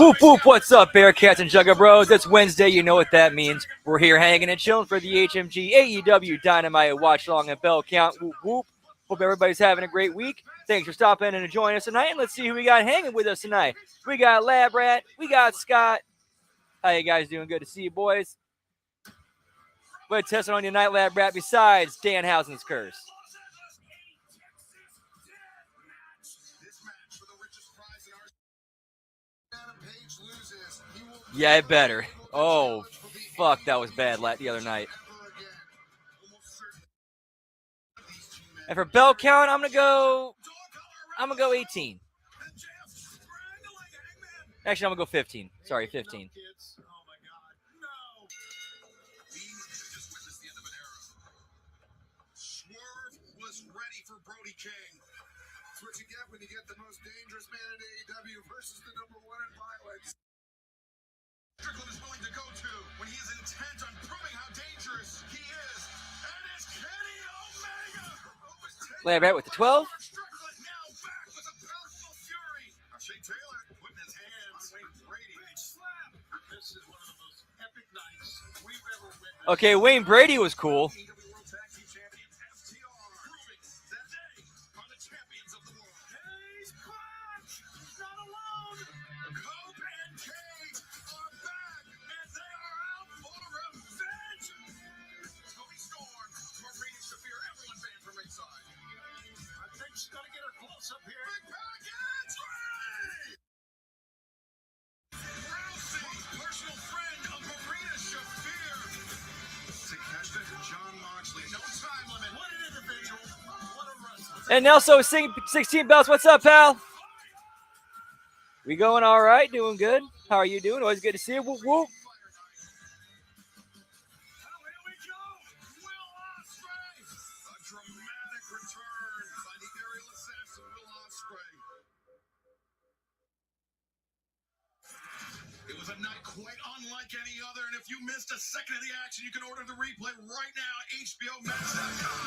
Whoop whoop, what's up, Bearcats and Jugga Bros? It's Wednesday, you know what that means. We're here hanging and chilling for the HMG AEW Dynamite watch along and bell count. Whoop whoop. Hope everybody's having a great week. Thanks for stopping in and joining us tonight. And let's see who we got hanging with us tonight. We got Lab Rat, we got Scott. How you guys doing? Good to see you, boys. We're testing on your night, Lab Rat, besides Danhausen's curse. Yeah, it better. Oh, fuck, that was bad the other night. And for bell count, I'm gonna go 18. Actually, I'm gonna go 15. Sorry, 15. That's what you get when you get the most dangerous man in AEW versus the number one in violence. Strickland is willing to go to when he is intent on proving how dangerous he is. And it's Kenny Omega. Lab Rat with the 12. Strickland now back with a powerful fury. Shea Taylor putting his hands on Wayne Brady. Big slap. This is one of the most epic nights we've ever witnessed. Okay, Wayne Brady was cool. And Nelson 16 belts. What's up, pal? We going all right? Doing good. How are you doing? Always good to see you. Whoop, whoop. It was a night quite unlike any other, and if you missed a second of the action, you can order the replay right now at HBOMax.com.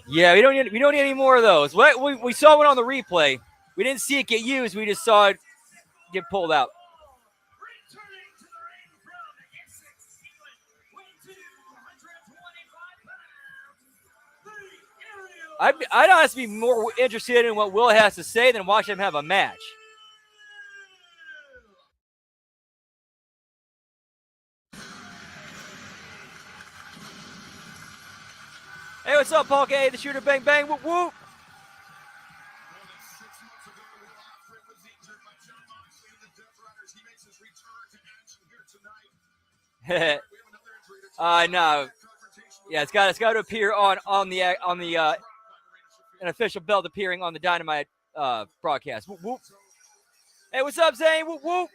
Yeah, we don't need any more of those. We saw one on the replay. We didn't see it get used. We just saw it get pulled out. I'd honestly be more interested in what Will has to say than watch him have a match. Hey, what's up, Paul K? The Shooter, bang, bang, whoop, whoop. No. Yeah, it's got to appear on the an official belt appearing on the Dynamite broadcast. Whoop, whoop. Hey, what's up, Zane? Whoop, whoop.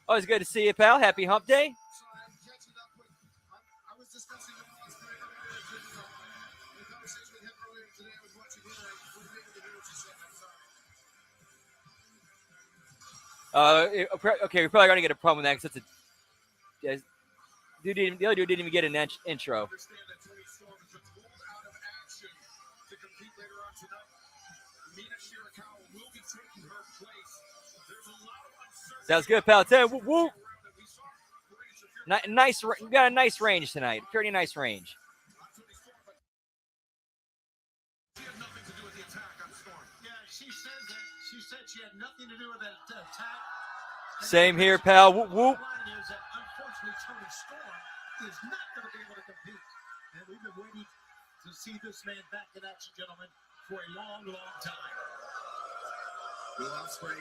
Always good to see you, pal. Happy Hump Day. Okay, we're probably going to get a problem with that because the other dude didn't even get an intro. Sounds good, pal. 10. Whoop, whoop. Nice. We got a nice range tonight. Pretty nice range. She said she had nothing to do with that attack. Same here, pal. Whoop, whoop. Unfortunately, Tony Storm is not going to be able to compete. And we've been waiting to see this man back in action, gentlemen, for a long, long time. Will Ospreay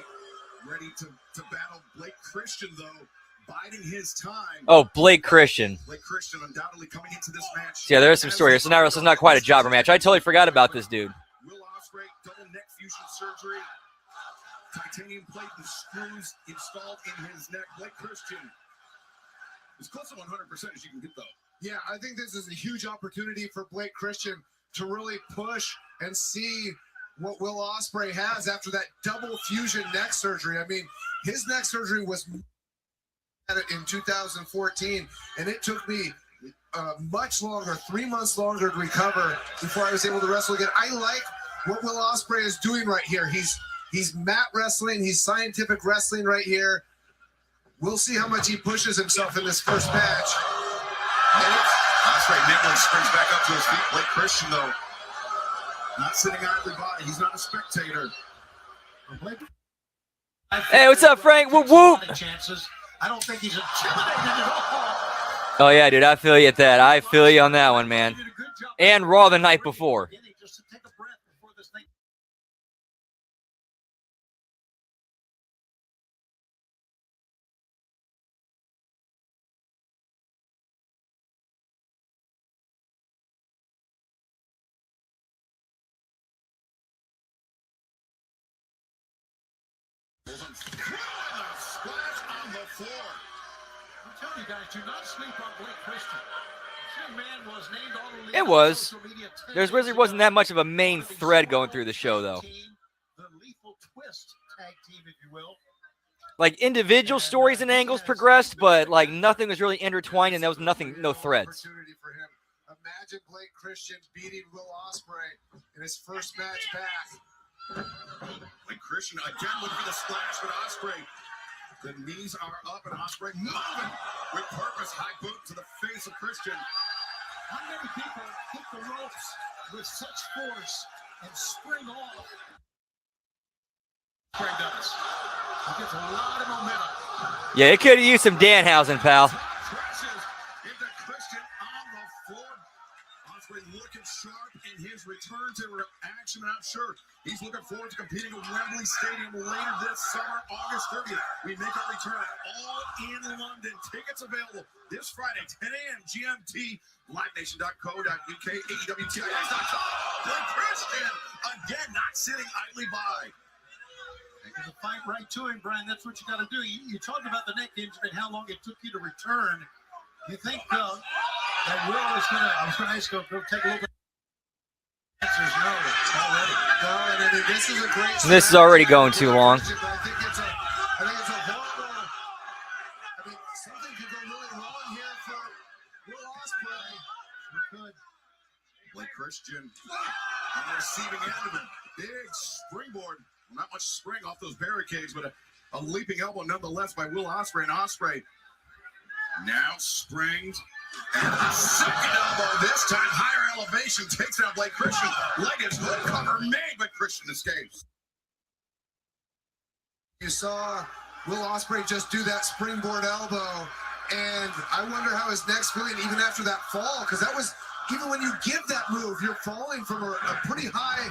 ready to battle Blake Christian, though, biding his time. Oh, Blake Christian. Blake Christian undoubtedly coming into this match. Yeah, there's some story here. So now this is not quite a jobber match. I totally forgot about this dude. Will Ospreay, double neck fusion surgery. Titanium plate and screws installed in his neck. Blake Christian is close to 100% as you can get, though. Yeah, I think this is a huge opportunity for Blake Christian to really push and see what Will Ospreay has after that double fusion neck surgery. I mean, his neck surgery was in 2014, and it took me much longer, 3 months longer to recover before I was able to wrestle again. I like what Will Ospreay is doing right here. He's mat wrestling. He's scientific wrestling right here. We'll see how much he pushes himself in this first match. Ospreay nibbling, springs back up to his feet. Blake Christian, though, not sitting idly by. He's not a spectator. Hey, what's up, Frank? Whoop, whoop. I don't think he's intimidated at all. Oh, yeah, dude. I feel you at that. I feel you on that one, man. And Raw the night before. Just to take a breath before this thing. Splash on the floor. I'm telling you guys, do not sleep on Blake Christian. This man was named all the It was. There wasn't that much of a main thread going through the show, though. The Lethal Twist tag team, if you will. Like, individual stories and angles progressed, but, like, nothing was really intertwined, and there was no threads. Opportunity for him. Imagine Blake Christian beating Will Ospreay in his first match back. Blake Christian again looking for the splash with Ospreay. The knees are up and Ospreay moving with purpose. High boot to the face of Christian. How many people hit the ropes with such force and spring off? Ospreay does. He gets a lot of momentum. Yeah, it could have used some Danhausen, pal. Crashes into Christian on the floor. Ospreay looking sharp in his return to action. I'm sure he's looking forward to competing at Wembley Stadium later this summer, August 30th. We make our return all in London. Tickets available this Friday, 10 a.m. GMT, livenation.co.uk, AEWTIX.com. Blake Christian, again, not sitting idly by. Taking the fight right to him, Brian. That's what you got to do. You talked about the neck injury and how long it took you to return. You think that Will is going to, I was going to ask you, go take a look at the answers. No, already. No, and I mean, this is a great. This is already going too long. I think it's a horrible. I mean, something could go really wrong here for Will Ospreay. Good. Blake Christian on the receiving end of a big springboard. Not much spring off those barricades, but a leaping elbow nonetheless by Will Ospreay. And Ospreay now springs. And the second elbow this time, higher elevation, takes out Blake Christian. Leg is hook cover made, but Christian escapes. You saw Will Ospreay just do that springboard elbow, and I wonder how his neck's feeling even after that fall, because that was, even when you give that move, you're falling from a pretty high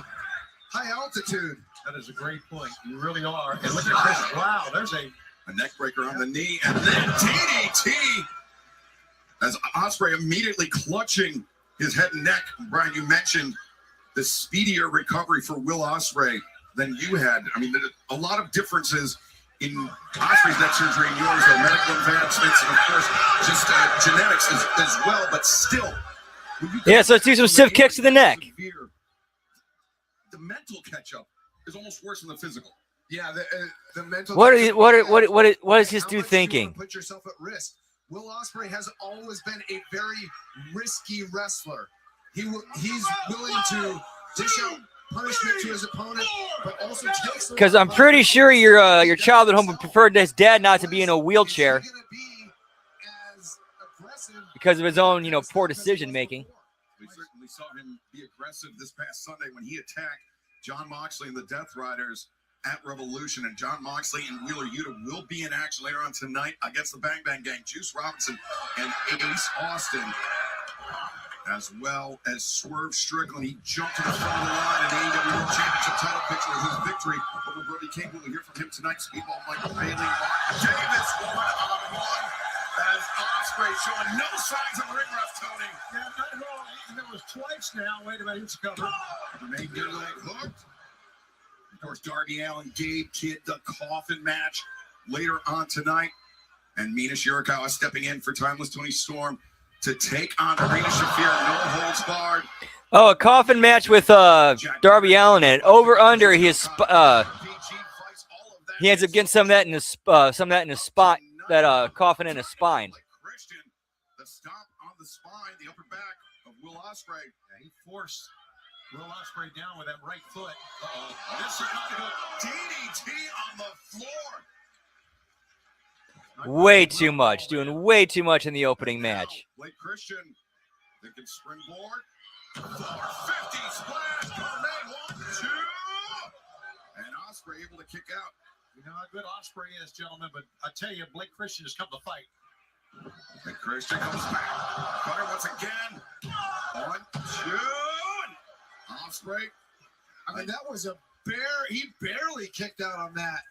altitude. That is a great point. You really are. And look at this. Wow, there's a neck breaker on the knee, and then DDT. As Ospreay immediately clutching his head and neck. Brian, you mentioned the speedier recovery for Will Ospreay than you had. I mean, a lot of differences in Ospreay's neck surgery and yours, though, medical advancements, and of course, just genetics as well, but still. Yeah, so let's do some stiff kicks to the neck. The mental catch-up is almost worse than the physical. Yeah, the mental. What is this dude thinking? Put yourself at risk. Will Ospreay has always been a very risky wrestler. He's willing to dish out punishment to his opponent, but also takes. Because I'm pretty sure your child at home would prefer his dad not to be in a wheelchair because of his own, poor decision making. We certainly saw him be aggressive this past Sunday when he attacked John Moxley and the Death Riders at Revolution, and John Moxley and Wheeler Yuta will be in action later on tonight against the Bang Bang Gang, Juice Robinson and Ace Austin, as well as Swerve Strickland. He jumped to the front of the line in the AEW World Championship title picture with his victory over Brody King. We'll hear from him tonight. Speedball Michael Bailey, Mark Davis, one-on-one, as Ospreay showing no signs of ring rust, Tony. Yeah, not at all. It was twice now. Wait a minute, it's covered. Remain good leg hooked. Of course, Darby Allin, Gabe Kidd, the coffin match later on tonight. And Mina Shirakawa stepping in for Timeless Tony Storm to take on Arena Shafir. No holds barred. Oh, a coffin match with Darby Allin in it. Over under he ends up getting some of that in his spine, that coffin in his spine. Christian, the stomp on the spine. Ospreay. Yeah, he forced Will Ospreay down with that right foot. This is not good. DDT on the floor. Way too much. Doing way too much in the opening match. Blake Christian thinking springboard. 450 splash. Carmade 1, 2. And Ospreay able to kick out. You know how good Ospreay is, gentlemen, but I tell you, Blake Christian has come to fight. And Christian comes back. Cutter once again. 1, 2. And Ospreay. I mean, that was he barely kicked out on that.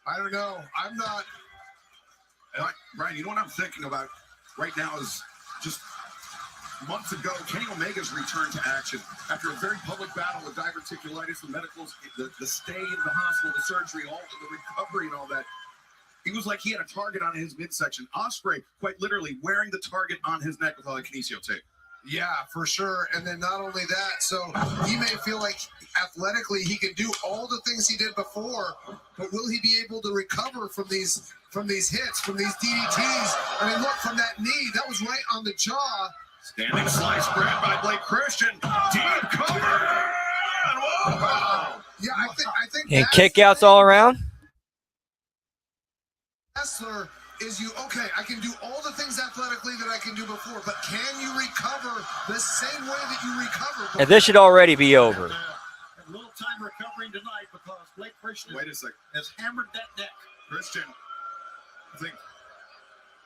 I don't know. I'm not. Brian, you know what I'm thinking about right now is just months ago, Kenny Omega's return to action after a very public battle with diverticulitis, the medicals, the stay in the hospital, the surgery, all the recovery and all that. He was like he had a target on his midsection. Ospreay, quite literally, wearing the target on his neck with all the kinesio tape. Yeah, for sure. And then not only that, so he may feel like athletically he can do all the things he did before, but will he be able to recover from these hits, from these DDTs? I mean, look, from that knee, that was right on the jaw. Standing slice spread by Blake Christian. Deep cover. Whoa. Yeah, I think And that's kickouts the all around. wrestler is I can do all the things athletically that I can do before, but can you recover the same way that you recover before? And this should already be over. A little time recovering tonight because Blake Christian Wait a second. has hammered that neck. Christian, I think,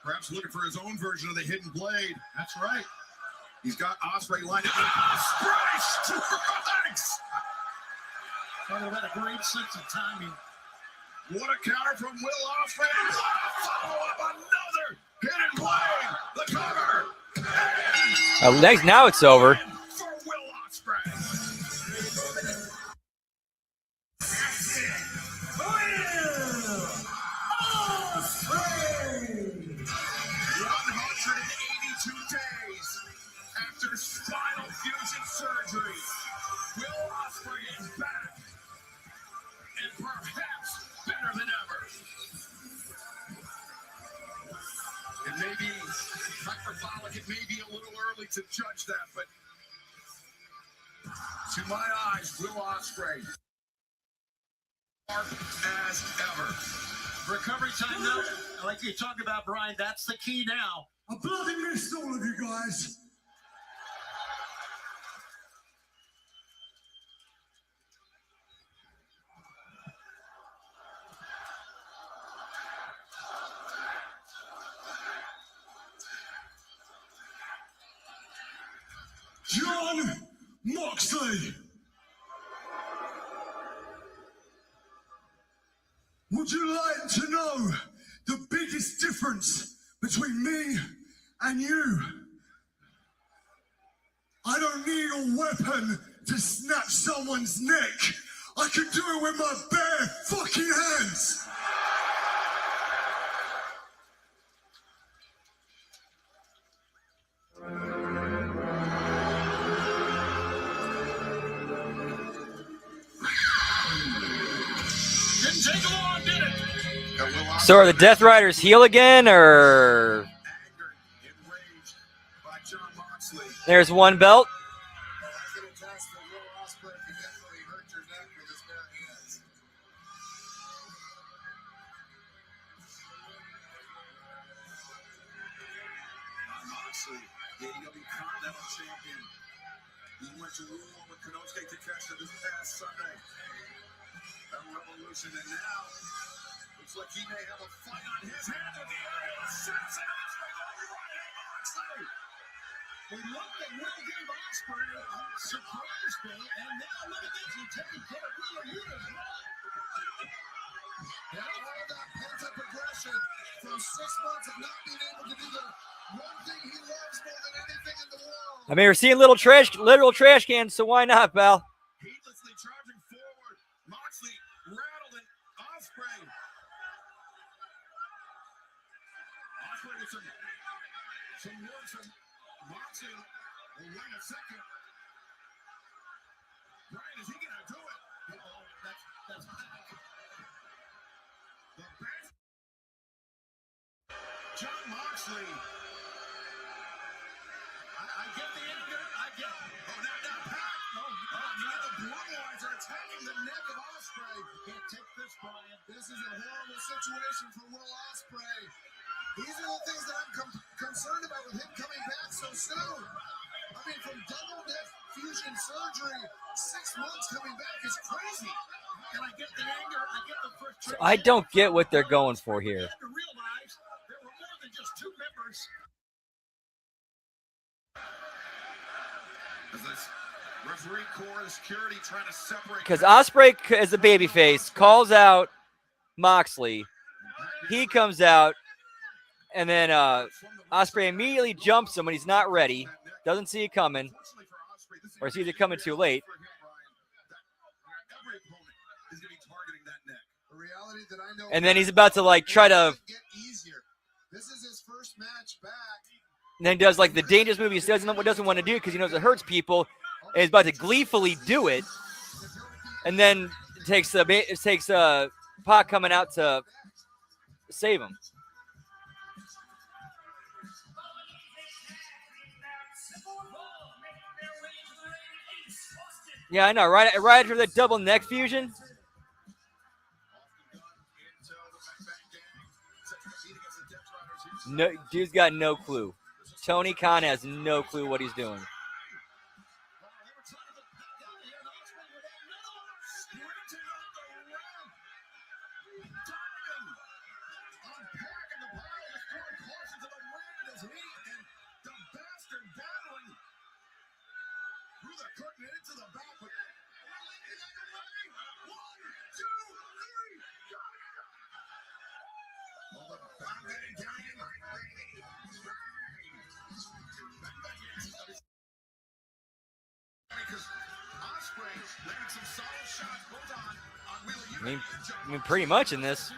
perhaps looking for his own version of the hidden blade. That's right. He's got Ospreay lined up. Ospreay strikes! Talking about a great sense of timing. What a counter from Will Ospreay. What a follow-up, another hidden blade. The cover. Now it's over. For Will Ospreay. 182 days after spinal fusion surgery, Will Ospreay is back, and perhaps better than ever. It may be hyperbolic, it may be a little early to judge that, but to my eyes, Will Ospreay, sharp as ever. Recovery time now. Like you talk about, Brian, that's the key now. I bloody missed all of you guys. John Moxley. Would you like to know the biggest difference between me and you? I don't need a weapon to snap someone's neck. I can do it with my bare fucking hands. Didn't take him long, did it? So are the Death Riders heel again, or Angered, enraged by John Moxley. there's one belt? I can attest that Will Ospreay can definitely hurt your neck with his bare hands. John Moxley, the AEW Continental Champion. He went to war with Konosuke Takeshita this past Sunday. A revolution, and now looks like he may have a fight on his hands with the aerial assassin. Ospreay going right at Moxley. We looked at Will gave Ospreay a surprise ball, and now look at this. He's taking care of Will and you as well. And all that pent-up aggression from 6 months of not being able to do the one thing he loves more than anything in the world. I mean, we're seeing literal trash cans, so why not, pal? Heedlessly charging forward. Moxley rattled and Ospreay. Ospreay with some words from Moxley. Well, wait a second. Brian, is he going to do it? Oh, that's back. The best. John Moxley. get the anger. I get. Oh, now, Pat. Now the brutalizer attacking the neck of Ospreay. Can't take this, Brian. This is a horrible situation for Will Ospreay. These are the things that I'm concerned about with him coming back so soon. I mean, from double neck fusion surgery, 6 months coming back is crazy. And I get the anger. I get the So frustration. I don't get what they're going for here. I had to realize there were more than just 2 members. As this referee core, the security trying to separate. Because Ospreay, as a babyface, calls out Moxley. He comes out, and then Ospreay immediately jumps him when he's not ready. Doesn't see it coming, or sees it coming too late. And then he's about to try to. Get easier. This is his first match back. And then does the dangerous move he doesn't want to do because he knows it hurts people, and he's about to gleefully do it, and then takes Pac coming out to save him. Yeah, I know. Right after that double neck fusion. No, dude's got no clue. Tony Khan has no clue what he's doing. I mean, pretty much in this.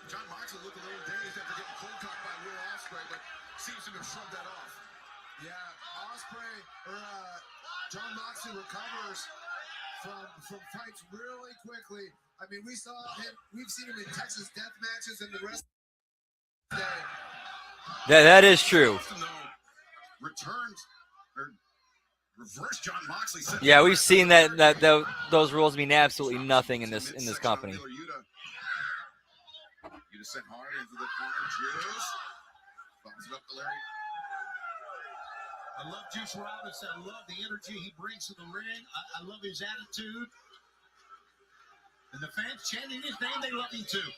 John Moxley looked a little dazed after getting cold cocked by Will Ospreay, but seems to have shrugged that off. Yeah, John Moxley recovers from fights really quickly. I mean, we've seen him in Texas death matches and the rest of the day. That is true. Returned or reversed John Moxley. Yeah, we've seen those rules mean absolutely nothing in this company. Yuta sent hard into the corner. Juice bumps it up to Larry. I love Juice Robinson. I love the energy he brings to the ring. I love his attitude. And the fans chanting his name, they love him too.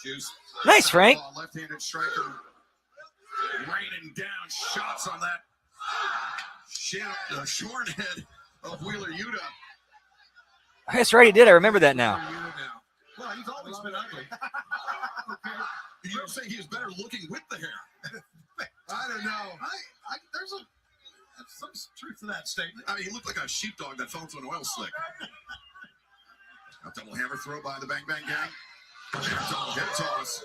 Juice. Nice, Frank. Left-handed striker. Raining down shots on that shorn head of Wheeler Yuta. That's right, he did. I remember that now. Well, he's always been ugly. You're saying he was better looking with the hair. I don't know. There's some truth to that statement. I mean, he looked like a sheepdog that fell into an oil slick. A double hammer throw by the Bang Bang Gang. Double head toss.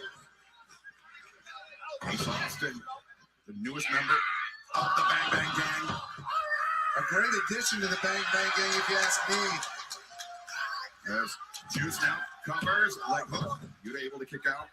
Ace Austin, the newest member of the Bang Bang Gang. A great addition to the Bang Bang Gang, if you ask me. There's Juice now. Covers, leg hook. Yuta able to kick out.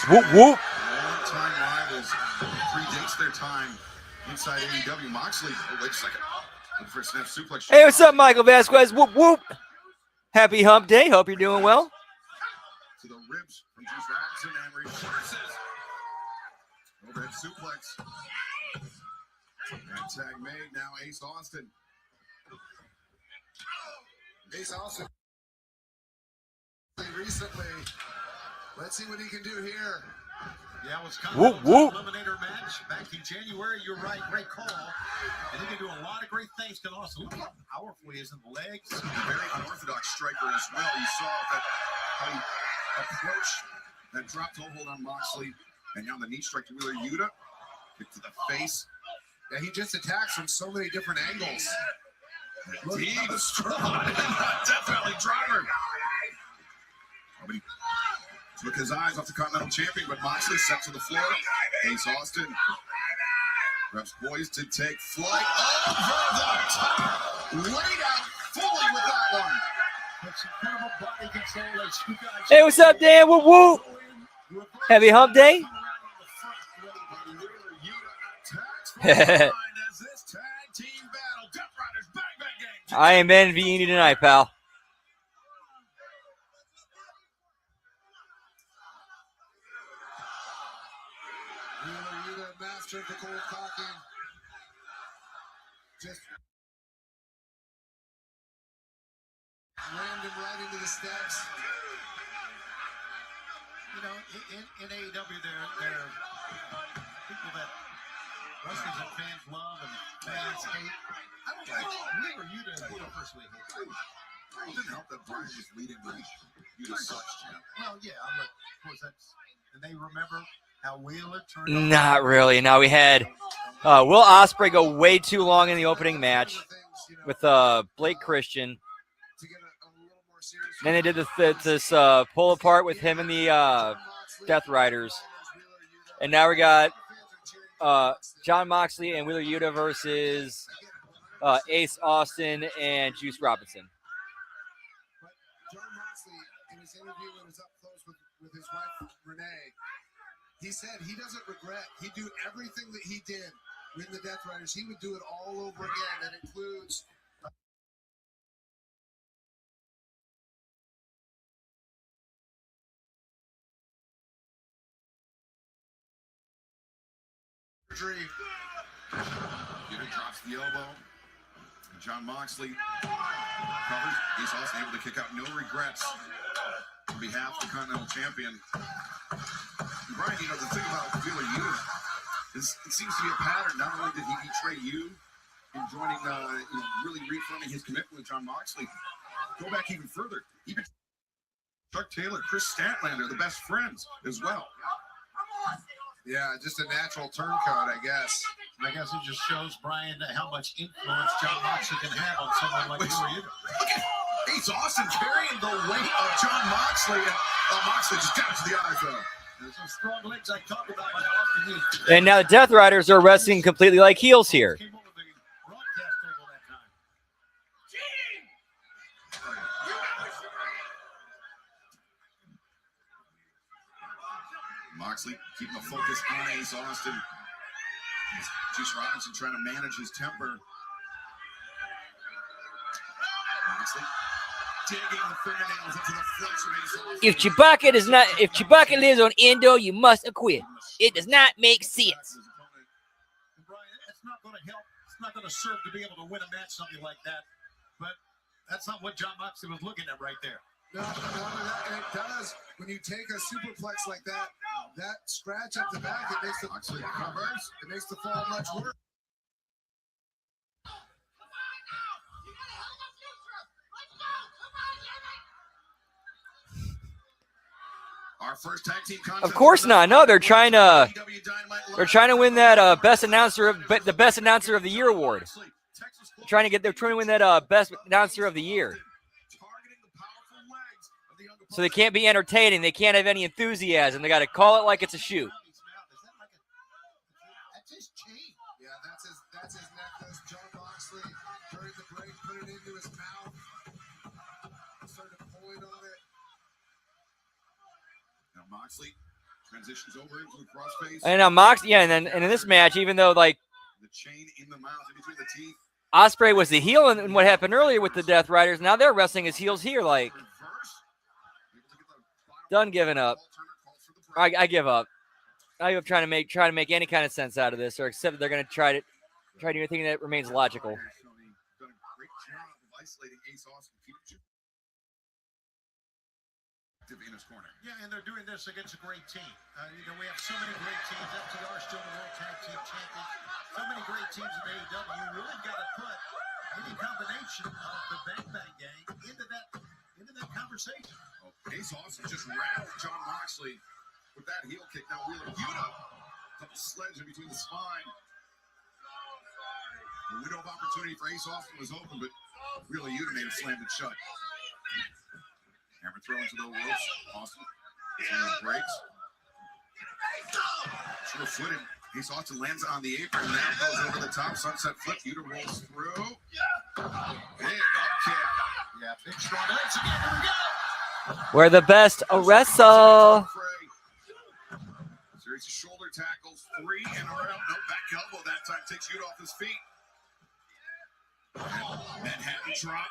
Whoop, whoop. Long-time rivals predates their time. Inside AEW, Moxley. Oh, wait a second. Looking for a snap suplex. Hey, what's up, Michael Vasquez? Whoop, whoop. Happy hump day. Hope you're doing well. To the ribs from Juice Robinson and reverses. Overhead suplex. And tag made. Now Ace Austin. Ace Austin recently. Let's see what he can do here. Yeah, it was kind Whoop, of whoop. an eliminator match back in January. You're right, great call. And he can do a lot of great things. Can also look how powerful he is in the legs. Very unorthodox striker as well. You saw that how he approached that drop toe hold on Moxley. And now the knee strike to Wheeler Yuta. Kick to the face. Yeah, he just attacks from so many different angles. He was strong. Definitely driver. Nobody took his eyes off the Continental Champion, but Moxley set to the floor. Ace Austin. Reps poised to take flight over the top. Laid out fully with that one. That's incredible body control as you guys. Hey, what's up, Dan? Whoop, whoop. Happy hump day. I am envying you tonight, pal. Wheeler Yuta, master of the cold cocking. Just rammed him right into the steps. You know, in AEW, there are people that wrestlers and fans love and fans hate. I don't like Wheeler Yuta and Wheeler personally hate. It didn't help that Brian was leading the Yuta sucks, champ. Well, yeah, but of course that's. And they remember how Wheeler turned. Not really. Now we had Will Ospreay go way too long in the opening match with Blake Christian. To get a little more serious. Then they did this pull apart with him and the Death Riders. And now we got John Moxley and Wheeler Yuta versus Ace Austin and Juice Robinson. But John Moxley, in his interview when he was up close with his wife, Renee, he said he doesn't regret. He'd do everything that he did with the Death Riders. He would do it all over again. That includes surgery. Yuta drops the elbow. And John Moxley covers. He's also able to kick out no regrets on behalf of the Continental Champion. And Brian, you know, the thing about Wheeler Yuta is it seems to be a pattern. Not only did he betray you in joining, really reaffirming his commitment with John Moxley, go back even further. Even Chuck Taylor, Chris Statlander, the best friends as well. Yeah, just a natural turncoat, I guess. And I guess it just shows Brian how much influence John Moxley can have on someone like Wheeler Yuta. Look at Ace Austin carrying the weight of John Moxley, and Moxley just got to the eyes though. There's some strong legs I talk about my often use. And now the Death Riders are wrestling completely like heels here. Came over the broadcast table that time. Moxley keeping the focus on Ace Austin. Juice Robinson trying to manage his temper. Moxley digging the fingernails into the flesh of Ace Austin. If Chewbacca lives on Endo, you must acquit. It does not make sense. And Brian, it's not going to help. It's not going to serve to be able to win a match, something like that. But that's not what John Moxley was looking at right there. No, and it does. When you take a superplex like that, that scratch up the back, it makes the Moxley covers. it makes the fall much worse. Our first tag team contest. Of course not. No, they're trying to win that best announcer of the year award. They're trying to win that best announcer of the year. So they can't be entertaining. They can't have any enthusiasm. They got to call it like it's a shoot. That's his chain. Yeah, that's his necklace. John Moxley during the break put it into his mouth. Started pulling on it. Now Moxley transitions over into the crossface. And now Mox, yeah, and in this match, even though like The chain in the mouth, in between the teeth. Ospreay was the heel in what happened earlier with the Death Riders. Now they're wrestling as heels here. Like, done giving up. I give up. I give up trying to make any kind of sense out of this, or except they're going to try to do anything that remains logical. Done a great job of isolating Ace Austin. In his corner. Yeah, and they're doing this against a great team. We have so many great teams. FTR still the World Tag Team Champions. So many great teams in AEW. You really got to put any combination of the Bang Bang Gang into that conversation. Oh, Ace Austin just rattled John Moxley with that heel kick. Now Wheeler Yuta, double sledge in between the spine. The window of opportunity for Ace Austin was open, but Wheeler Yuta made him slam it shut. Hammer throw into the ropes. Austin breaks. Sure-footed. Ace Austin lands on the apron. Now goes over the top. Sunset flip. Yuta rolls through. Big up kick. Yeah, big strong legs again. Here we go. We're the best. A wrestle. Series of shoulder tackles. 3 in a row. No back elbow that time. Takes Yuta off his feet. Manhattan drop.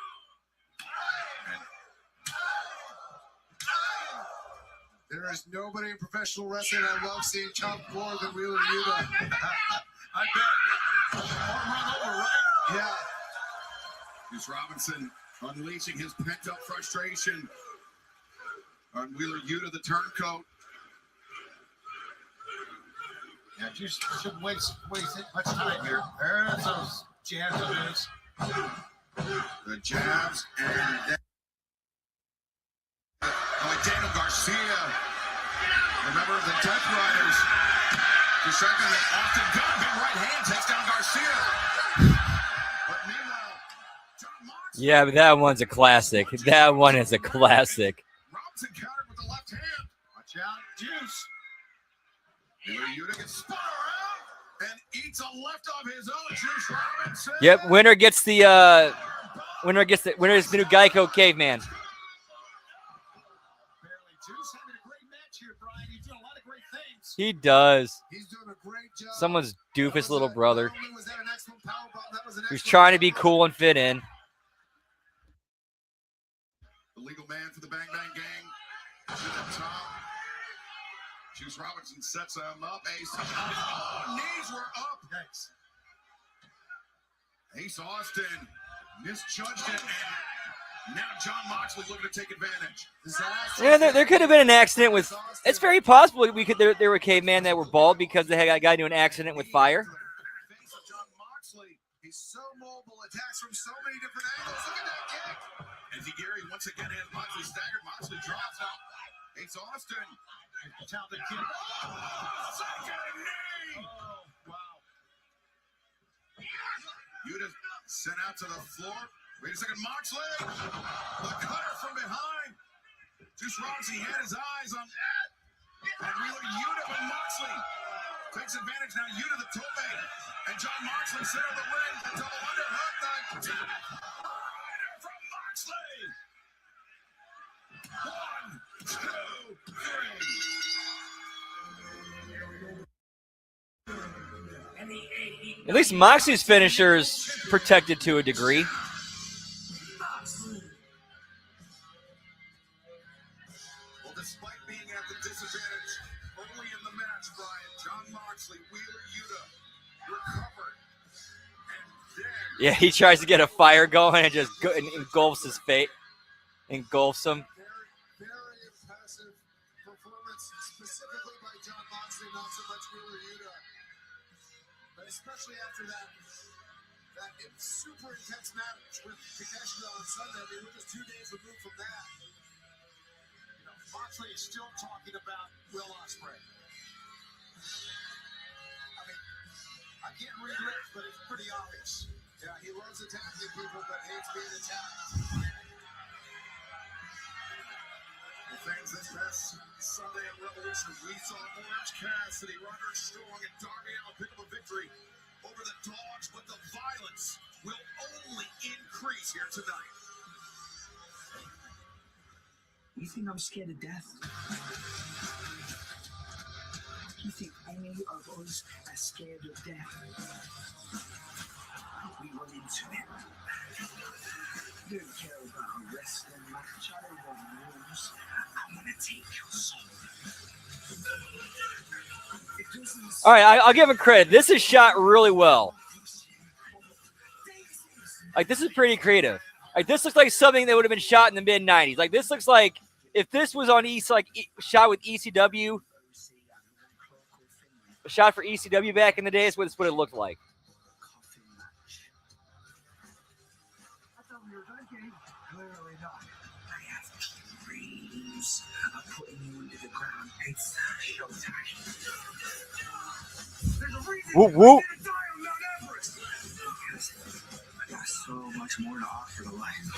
There is nobody in professional wrestling I love seeing chop more than Wheeler Yuta. I bet. Run over, right? Yeah. Juice Robinson unleashing his pent-up frustration on Wheeler Yuta, the turncoat. Yeah, Juice shouldn't waste much time here. There's those jabs of his. The jabs and then Daniel Garcia. Remember the Death Riders. The second that Austin got a big right hand takes down Garcia. But meanwhile, John Moxley. Yeah, but that one's a classic. That one is a classic. Robinson countered with the left hand. Watch out, Juice. Wheeler Yuta gets spun around and eats a left of his own. Juice Robinson. Yep, winner is the new Geico caveman. Juice having a great match here, Brian. He's doing a lot of great things. He does. He's doing a great job. Someone's doofus little brother. Not only was that an excellent power bomb, that was an Who's excellent trying to be power cool and fit in. The legal man for the Bang Bang Gang. To the top. Juice Robinson sets him up. Ace. Oh, knees were up. Thanks. Ace Austin misjudged it, and now John Moxley looking to take advantage. Yeah, there could have been an accident with. It's very possible there were cavemen that were bald because they had a guy do an accident with fire. Face of John Moxley. He's so mobile, attacks from so many different angles. Look at that kick. And Higueri once again has Moxley staggered. Moxley drops out. Ace Austin. Talented kid. Second knee. Oh, wow. Yuta sent out to the floor. Wait a second, Moxley. The cutter from behind. Juice Robinson, he had his eyes on and Wheeler Yuta, but Moxley takes advantage now. Yuta the tope. And John Moxley center the ring. The double underhook. The rider from Moxley. 1, 2, 3. At least Moxley's finisher's protected to a degree. Well, despite being at the disadvantage early in the match, Brian, John Moxley, Wheeler Yuta recovered. And then Yeah, he tries to get a fire going and just engulfs his fate. Engulfs him. Very impressive performance, specifically by John Moxley, not so much Wheeler Yuta. But especially after that super intense match with Takeshita on Sunday, they were just 2 days removed from that. You know, Moxley is still talking about Will Ospreay. I mean, I can't read lips, but it's pretty obvious. Yeah, he loves attacking people, but hates being attacked. well, fans, this past Sunday at Revolution, we saw Orange Cassidy, Roderick Strong, and Darby Allin pick up a victory over the Dogs, but the violence will only increase here tonight. You think I'm scared to death? You think any of us are scared of death? We went into it. Don't care about a wrestling match. I don't want rules. I want to take your soul. All right, I'll give him credit. This is shot really well. Like, this is pretty creative. Like, this looks like something that would have been shot in the mid '90s. Like, this looks like if this was on shot with ECW, shot for ECW back in the day, is what it looked like. I thought we were done game. Clearly not. I have dreams of putting you into the ground. It's showtime. There's a reason Whoop, whoop. I die on Mount Everest. Because I got so much more to offer to life.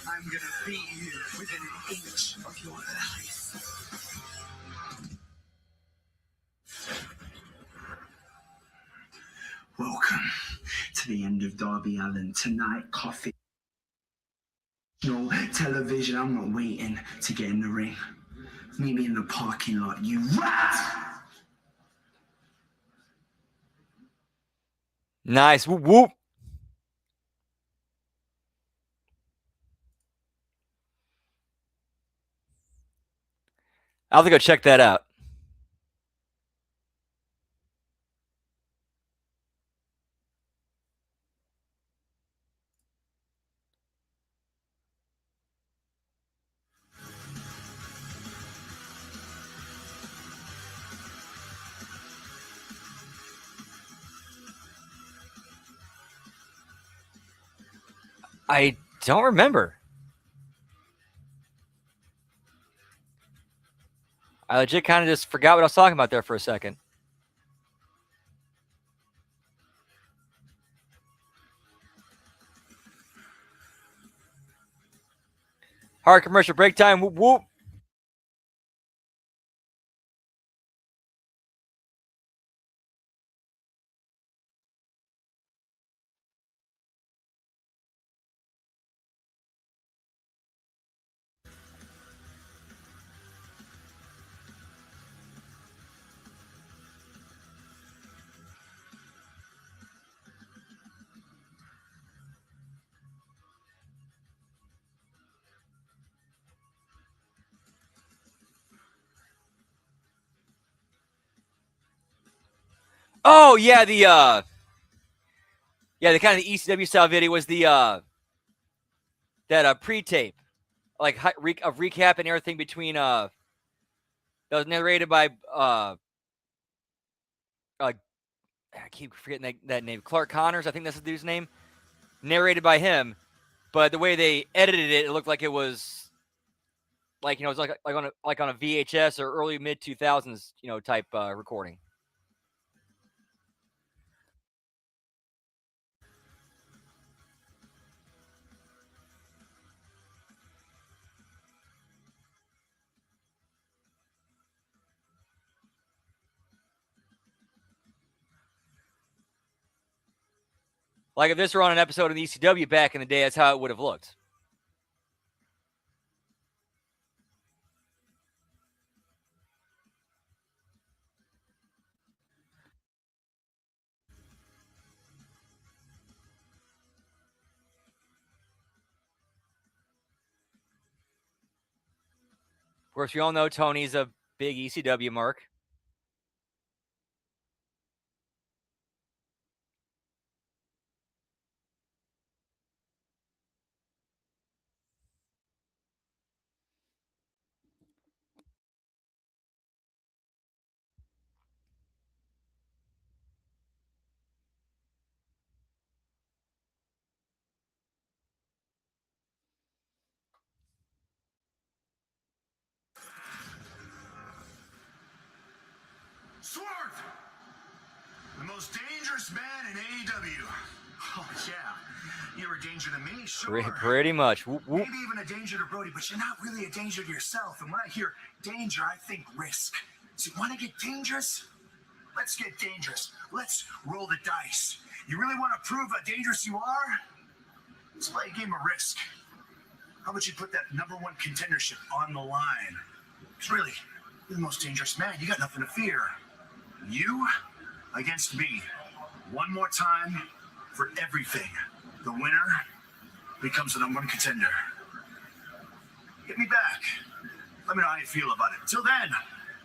I'm gonna beat you within an inch of your life. Welcome to the end of Darby Allin. Tonight, coffee. No television. I'm not waiting to get in the ring. Meet me in the parking lot, you rat! Nice. Whoop, whoop. I'll have to go check that out. I don't remember. I legit kind of just forgot what I was talking about there for a second. Hard commercial break time. Whoop, whoop. Oh yeah, the kind of the ECW style video was the that pre-tape, like of recap and everything between that was narrated by I keep forgetting that name, Clark Connors, I think that's the dude's name, narrated by him. But the way they edited it, it looked like it was like, you know, it was like on a VHS or early mid 2000s, you know, type recording. Like if this were on an episode of the ECW back in the day, that's how it would have looked. Of course, we all know Tony's a big ECW mark. Swerve! The most dangerous man in AEW. Oh, yeah. You're a danger to me, sure. Pretty much. Whoop, whoop. Maybe even a danger to Brody, but you're not really a danger to yourself. And when I hear danger, I think risk. So you want to get dangerous? Let's get dangerous. Let's roll the dice. You really want to prove how dangerous you are? Let's play a game of risk. How about you put that #1 contendership on the line? It's really You're the most dangerous man. You got nothing to fear. You against me. One more time for everything. The winner becomes the #1 contender. Get me back. Let me know how you feel about it. Till then,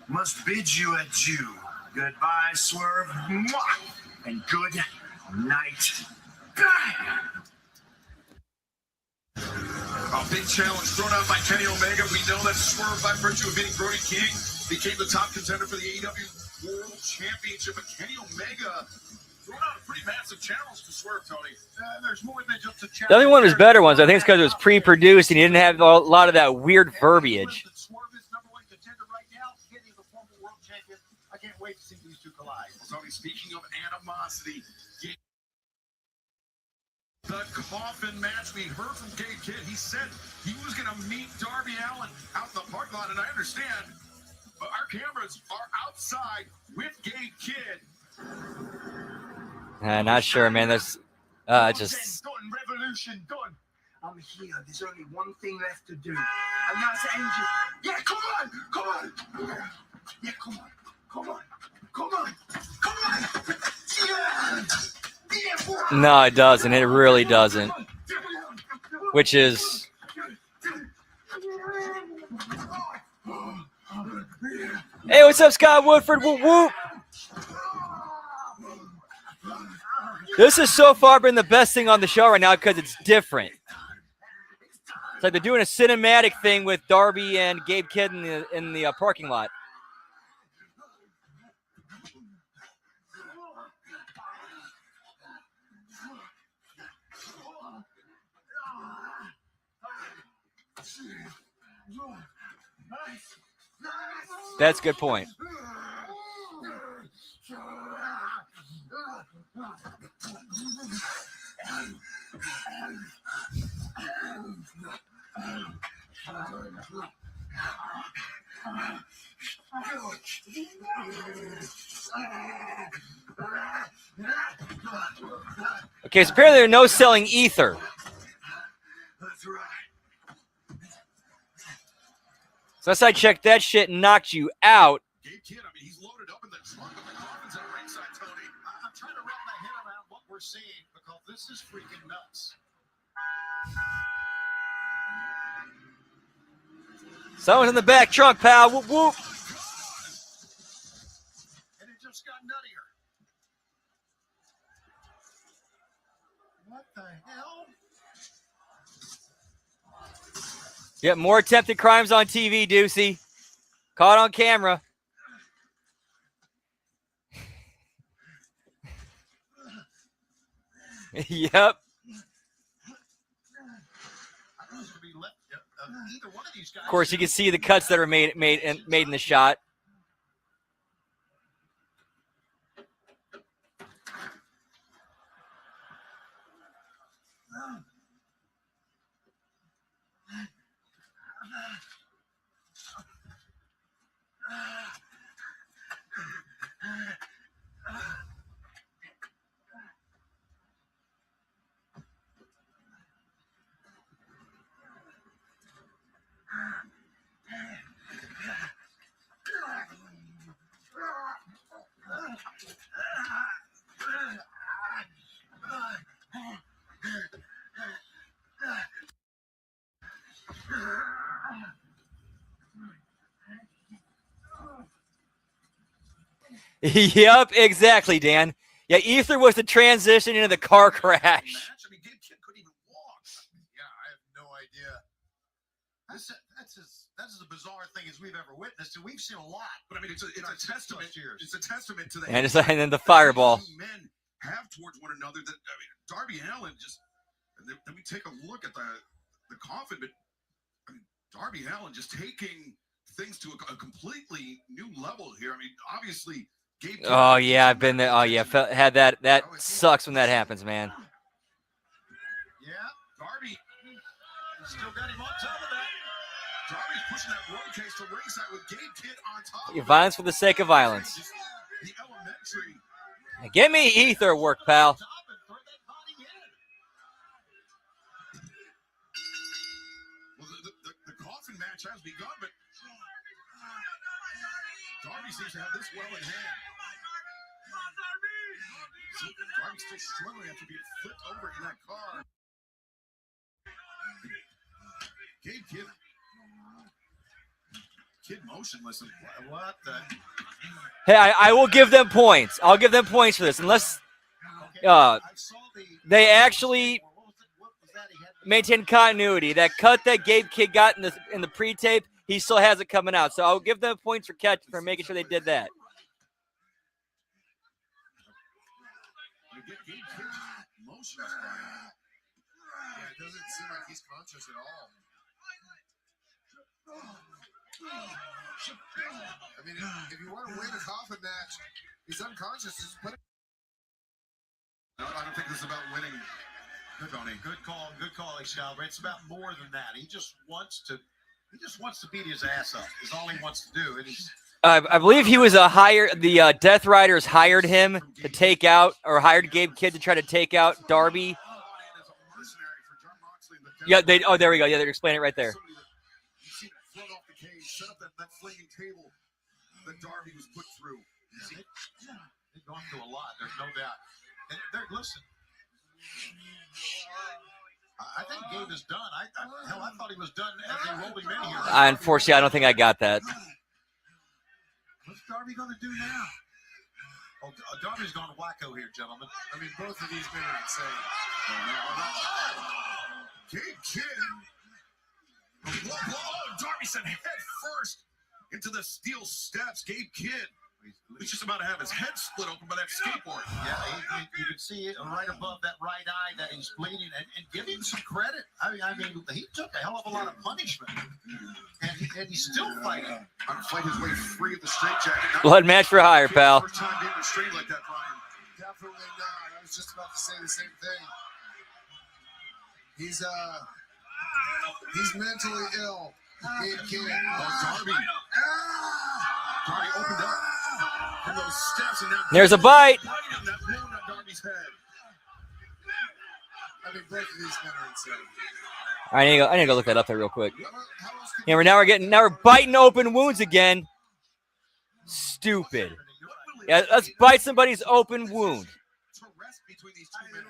must bid you adieu. Goodbye, Swerve. Mwah! And good night. A big challenge thrown out by Kenny Omega. We know that Swerve, by virtue of beating Brody King, became the top contender for the AEW World Championship. But Kenny Omega thrown out a pretty massive challenge to Swerve, Tony. There's more than just a challenge. Definitely one of his better ones. I think it's because it was pre-produced and he didn't have a lot of that weird verbiage. Swerve is #1 contender right now. Kenny, the former world champion. I can't wait to see these two collide. Tony, speaking of animosity, the coffin match, we heard from Gabe Kidd. He said he was going to meet Darby Allin out in the parking lot, and I understand, but our cameras are outside with Gabe Kidd. Not sure, man. That's just. Done, revolution done. I'm here. There's only one thing left to do. And that's end you. Yeah, come on. Come on. Yeah, come on. Come on. Come on. Come on. Yeah. Yeah, boy. No, it doesn't. It really doesn't. Which is. Hey, what's up, Scott Woodford? Whoop, whoop. This has so far been the best thing on the show right now because it's different. It's like they're doing a cinematic thing with Darby and Gabe Kidd in the parking lot. That's a good point. Okay, so apparently they're no selling ether. That's right. So last I checked, that shit knocked you out. Gabe Kidd, I mean, he's loaded up in the trunk of the coffins at ringside, Tony. I'm trying to wrap my head around what we're seeing because this is freaking nuts. Someone's in the back trunk, pal. Whoop, whoop. And it just got nuttier. What the hell? Yep, more attempted crimes on TV, Deucey. Caught on camera. Yep. Of course, you can see the cuts that are made in the shot. Yep, exactly, Dan. Yeah, Ether was the transition into the car crash. I mean, Gabe Kidd couldn't even walk. Yeah, I have no idea. That's as bizarre thing as we've ever witnessed, and we've seen a lot. But I mean, it's a testament. It's a testament to the And then the fireball. men have towards one another. That I mean, Darby Allin just. Then we take a look at the coffin, but I mean, Darby Allin just taking things to a completely new level here. I mean, obviously, Gabe. Oh yeah, I've been there. Oh yeah, had that. That sucks when that happens, man. Yeah, Darby. still got him on top of that. Darby's pushing that road case to ringside with Gabe Kidd on top. Violence for the sake of violence. The elementary. Get me Ether work, pal. Well, the coffin match has begun, but Darby seems to have this well in hand. Darby's still struggling after being flipped over in that car. Gabe Kid motionless. What the? Hey, I will give them points. I'll give them points for this, unless they actually maintain continuity. That cut that Gabe Kid got in the pre-tape, he still has it coming out. So I'll give them points for making sure they did that. Motionless, Brian. Yeah, it doesn't seem like he's conscious at all. I mean, if you want to win a coffin match, he's unconscious. Just put it. No, I don't think this is about winning. Good, Tony. Good call, Excalibur. It's about more than that. He just wants to beat his ass up. Is all he wants to do. And he's. I believe he was the Death Riders hired him to take out, or hired Gabe Kidd to try to take out Darby. Yeah, there we go. Yeah, they're explaining it right there. You see that flood off the cage, set up that flaming table that Darby was put through. They've gone through a lot. There's no doubt. And listen, I think Gabe is done. I thought he was done as a rolling man here. Unfortunately, I don't think I got that. What's Darby going to do now? Oh, Darby's gone wacko here, gentlemen. I mean, both of these men are insane. Gabe Kid. Whoa, Darby said head first into the steel steps. Gabe Kid. He's just about to have his head split open by that skateboard. Yeah, you can see it right above that right eye that he's bleeding, and give him some credit. I mean, he took a hell of a lot of punishment, and he's still fighting. Trying to fight his way free of the straitjacket. Blood match for hire, pal. First time being restrained like that, Brian. Definitely not. I was just about to say the same thing. He's mentally ill. Gabe Kid. Darby. Darby opened up from those steps, and now There's a bite. That wound on Darby's head. I mean, both of these men are insane. I need to go look that up there real quick. How else could Yeah, now we're biting open wounds again. Stupid. Yeah, let's bite somebody's open wound. To rest between these two men.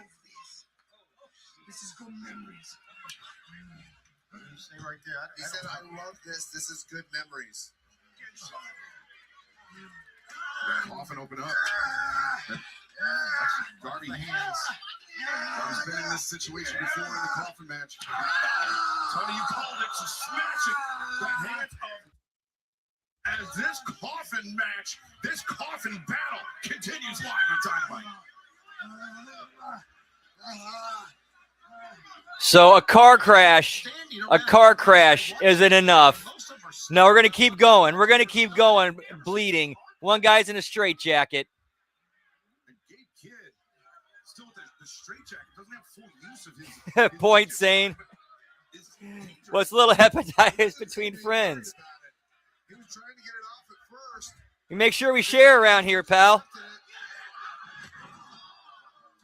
This is good memories. You say right there. He said, I love this. This is good memories. That coffin open up. That's Darby hands. Darby's been in this situation before in the coffin match. Tony, you called it, so smashing the hands of. As this coffin match, this coffin battle continues live on Dynamite. So a car crash isn't enough. No, we're gonna keep going. We're gonna keep going, bleeding. One guy's in a straitjacket. And Gabe Kid, still with the straitjacket, doesn't have full use of his Point saying, what's a little hepatitis between friends? He was trying to get it off at first. We make sure we share around here, pal.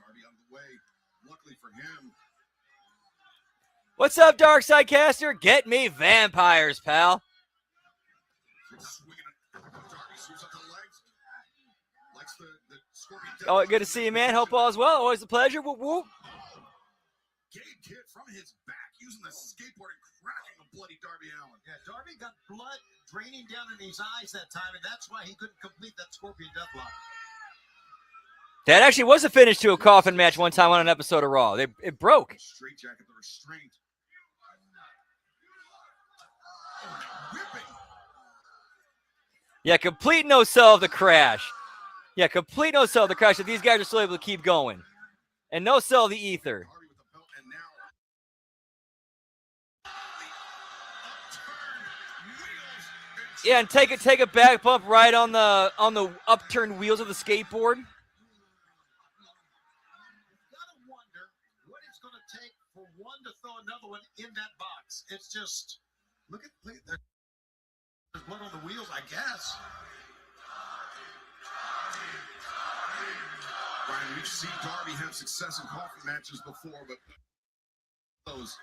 Darby out of the way. Luckily for him. What's up, Dark Side Caster? Get me vampires, pal. Swinging it. Darby sweeps up the legs. Likes the scorpion. Oh, good to see you, man. Hope all is well. Always a pleasure. Whoop, whoop. Gabe Kid from his back using the skateboard and cracking a bloody Darby Allin. Yeah, Darby got blood draining down in his eyes that time, and that's why he couldn't complete that Scorpion Deathlock. That actually was a finish to a coffin match one time on an episode of Raw. It broke. Straitjacket, the restraint. Whipping. Yeah, complete no sell of the crash. Yeah, complete no sell of the crash. If these guys are still able to keep going. And no sell of the ether. Darby with the belt, and now. Yeah, and take a back bump right on the upturned wheels of the skateboard. Gotta wonder what it's going to take for one to throw another one in that box. It's just look at there's blood on the wheels, I guess. Brian, we've seen Darby have success in coffin matches before, but Those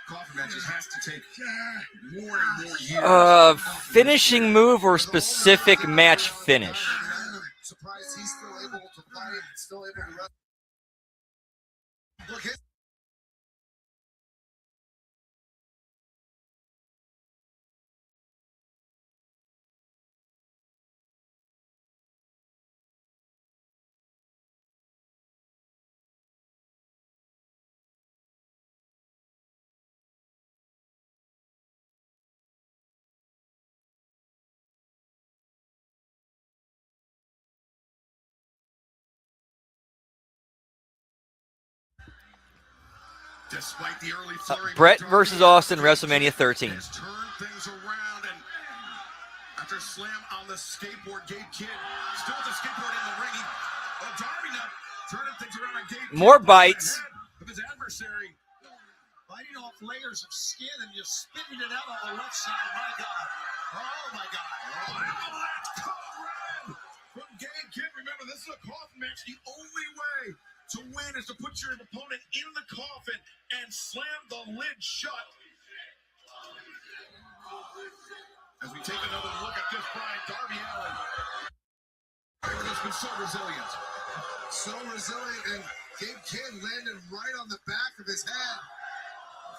coffin matches has to take more and more years. Finishing move or specific match finish? Surprised he's still able to fight and still able to wrestle. Look, his Despite the early flurry, Brett versus Austin, WrestleMania 13. has turned things around, and after slam on the skateboard, Gabe Kidd still with the skateboard in the ring. Darby now turning things around on Gabe Kidd. More bites. Of his adversary. Biting off layers of skin and just spitting it out on the left side. My God. Oh, my God. Oh, that's code red from Gabe Kidd. Remember, this is a coffin match. The only way to win is to put your opponent in the coffin and slam the lid shut. As we take another look at this, Brian, Darby Allin has been so resilient. so resilient, and Gabe Kidd landed right on the back of his head.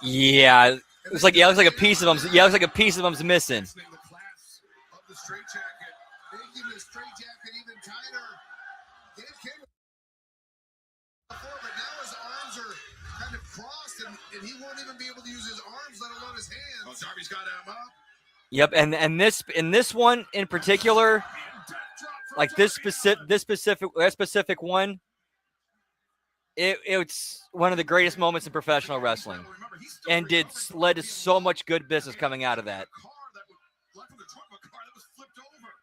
Yeah, it looks like a piece of him's. Yeah, it looks like a piece of him's missing. The clasp of the straight jacket. Making the straight jacket even tighter. Gabe Kidd before, but now his arms are kind of crossed, and he won't even be able to use his arms, let alone his hands. Oh, Darby's got him up. Yep, and this one in particular, like that specific one, it's one of the greatest moments in professional wrestling, and led to so much good business coming out of that.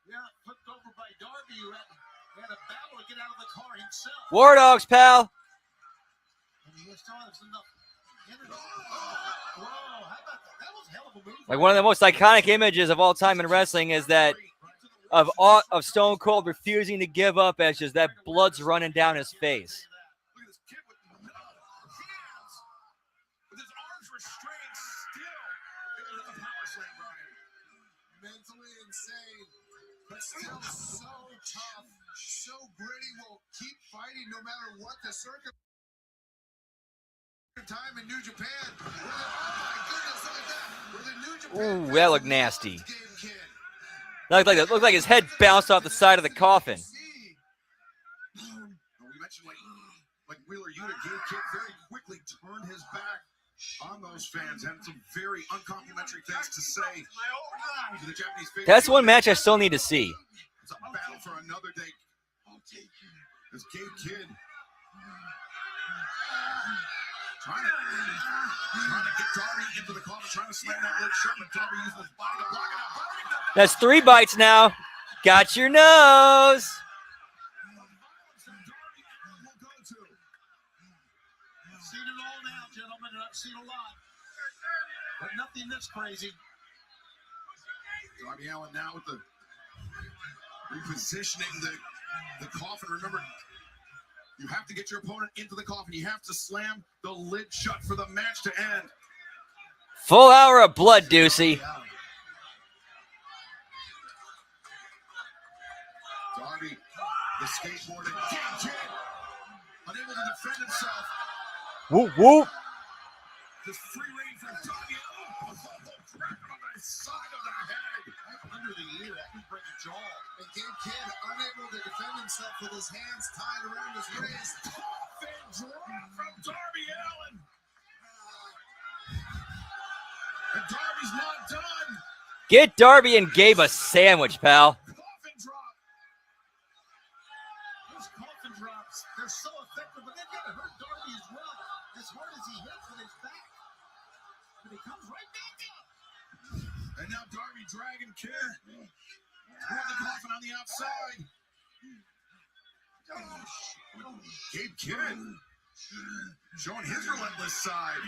Yeah, flipped over by Darby, who had a battle to get out of the car himself. War Dogs, pal. And he still has enough energy. Whoa, how about that? That was a hell of a move. Like one of the most iconic images of all time in wrestling is that of Stone Cold refusing to give up as just that blood's running down his face. Look at this kid with hands, with his arms restrained still. It was a power slam, Brian. Mentally insane, but still so tough, so gritty, will keep fighting no matter what the circumstance. Time in New Japan. Oh my goodness, look at that. Where the New Japan Ooh, that looked nasty. Gabe Kidd. Looked like his head bounced off the side of the coffin. We mentioned like Wheeler Yuta, Gabe Kidd very quickly turned his back on those fans, and some very uncomplimentary things to say to the Japanese fans. That's one match I still need to see. It's a battle for another day. As Gabe Kidd trying to get Darby into the coffin, trying to slam that lid shut, but Darby using his body to block it out. That's 3 bites now. Got your nose. I've seen it all now, gentlemen, and I've seen a lot. But nothing this crazy. Darby Allin now with the repositioning the coffin. Remember, you have to get your opponent into the coffin. You have to slam the lid shut for the match to end. Full hour of blood, Deucey. Darby, the skateboard, and Gabe Kidd, unable to defend himself. Whoop, whoop. Just free reign from Darby. Oh, crack on the side of the head. Under the ear, that can break a jaw. And Gabe Kidd unable to defend himself with his hands tied around his waist. Coffin drop from Darby Allin. And Darby's not done. Get Darby and Gabe a sandwich, pal. Coffin drop. Those coffin drops, they're so effective, but they've got to hurt Darby as well. As hard as he hits with his back. But he comes right back up. And now Darby dragging Kidd toward the coffin on the outside. Gabe Kidd showing his relentless side.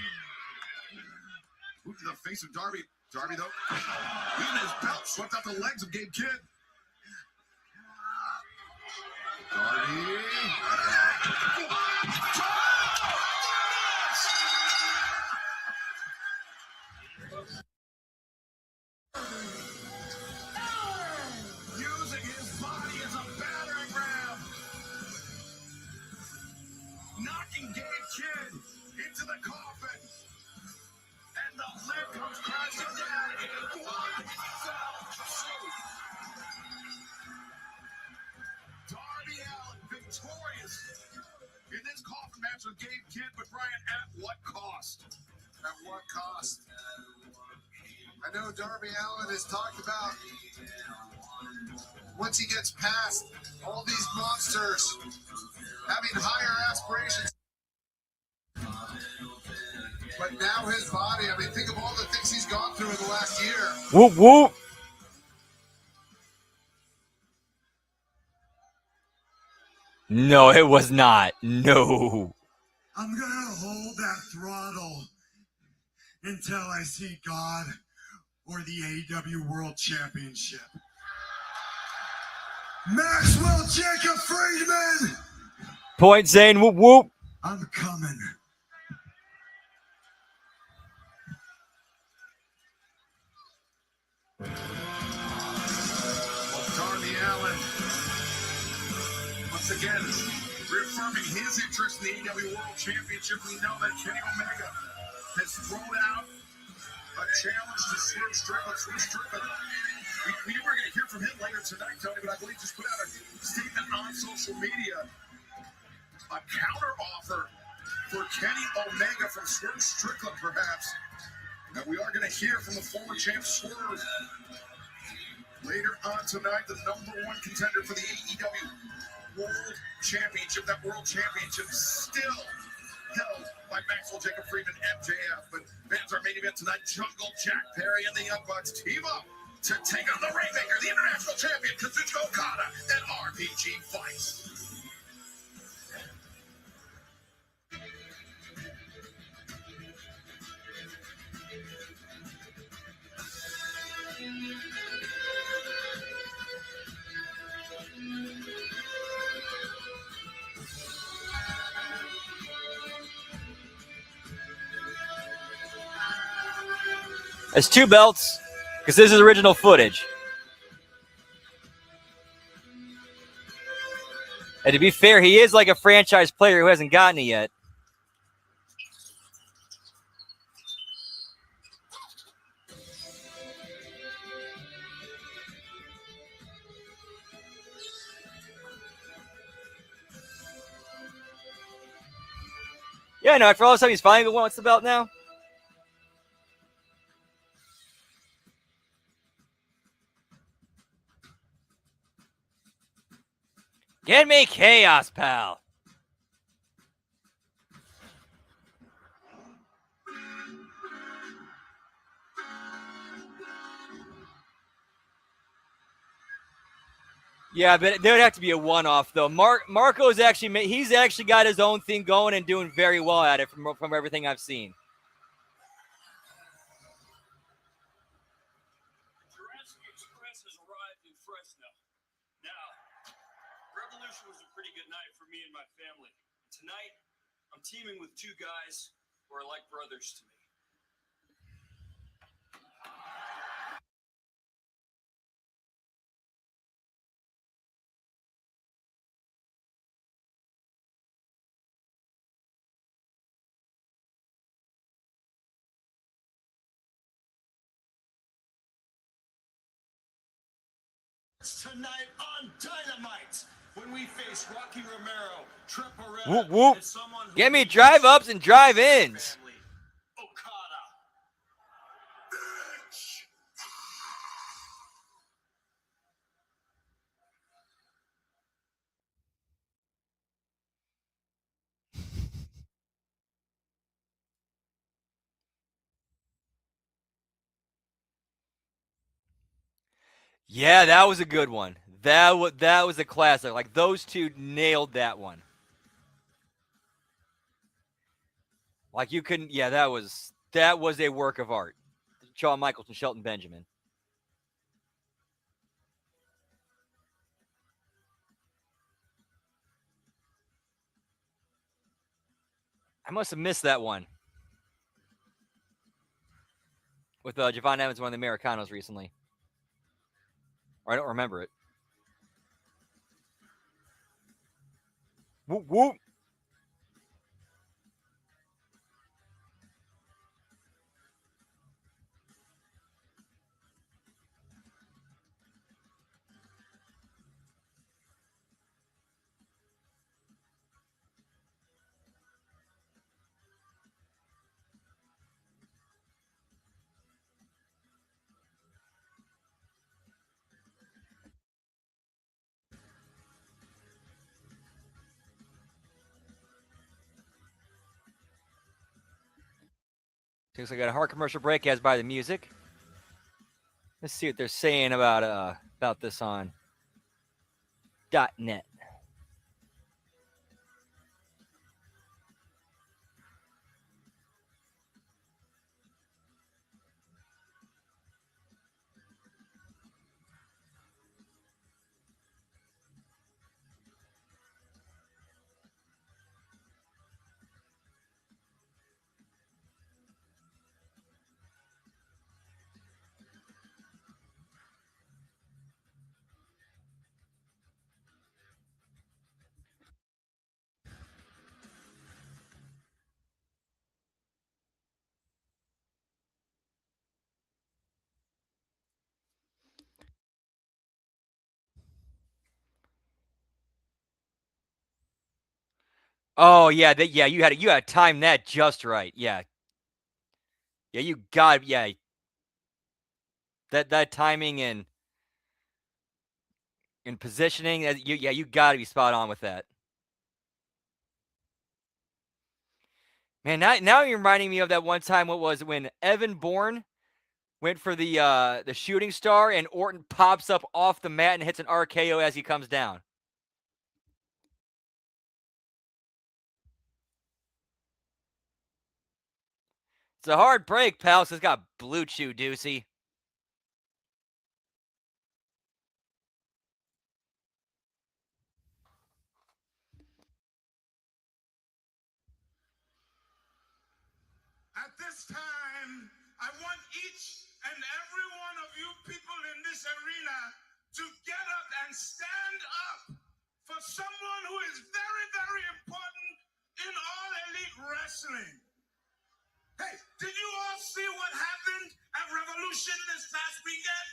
Move to the face of Darby. Darby, though, even his belt swept out the legs of Gabe Kidd. Darby. match with Gabe Kidd, but Brian, at what cost? At what cost? I know Darby Allin has talked about once he gets past all these monsters having higher aspirations. But now his body, I mean, think of all the things he's gone through in the last year. Whoop, whoop. No, it was not. No. I'm gonna hold that throttle until I see God or the AEW World Championship. Maxwell Jacob Friedman, Point Zane, whoop, whoop. I'm coming. Darby Allin, once again, reaffirming his interest in the AEW World Championship. We know that Kenny Omega has thrown out a challenge to Swerve Strickland. Swerve Strickland, we were going to hear from him later tonight, Tony, but I believe just put out a statement on social media. A counter offer for Kenny Omega from Swerve Strickland, perhaps. And we are going to hear from the former champ Swerve later on tonight, the #1 contender for the AEW World Championship. That World Championship still held by Maxwell Jacob Friedman, MJF. But fans, our main event tonight, Jungle Jack Perry and the Young Bucks team up to take on the Rainmaker, the international champion, Kazuchika Okada, and RPG Fights. That's 2 belts, because this is original footage. And to be fair, he is like a franchise player who hasn't gotten it yet. Yeah, no, after all this time, he's finally wants the belt now. Get me chaos, pal. Yeah, but there would have to be a one-off though. Marco's he's actually got his own thing going and doing very well at it from everything I've seen. Jurassic Express has arrived in Fresno. Now, Revolution was a pretty good night for me and my family. Tonight, I'm teaming with 2 guys who are like brothers to me. Tonight on Dynamite, when we face Rocky Romero, Trip Whoop, whoop. and someone who Get me drive-ups and drive-ins. family, Okada. Yeah, that was a good one. That was a classic. Like those two nailed that one. Like you couldn't. Yeah, that was a work of art. Shawn Michaels and Shelton Benjamin. I must have missed that one with Javon Evans, one of the Americanos recently. Or I don't remember it. Whoop, whoop. Looks like I got a hard commercial break as by the music. Let's see what they're saying about this on .net. Oh yeah, you had to time that just right. Yeah, you got that timing and positioning. You got to be spot on with that. Man, now you're reminding me of that one time. What was it when Evan Bourne went for the shooting star and Orton pops up off the mat and hits an RKO as he comes down. It's a hard break, pal. So it's got Blue Chew Deucey. At this time, I want each and every one of you people in this arena to get up and stand up for someone who is very, very important in All Elite Wrestling. Hey, did you all see what happened at Revolution this past weekend?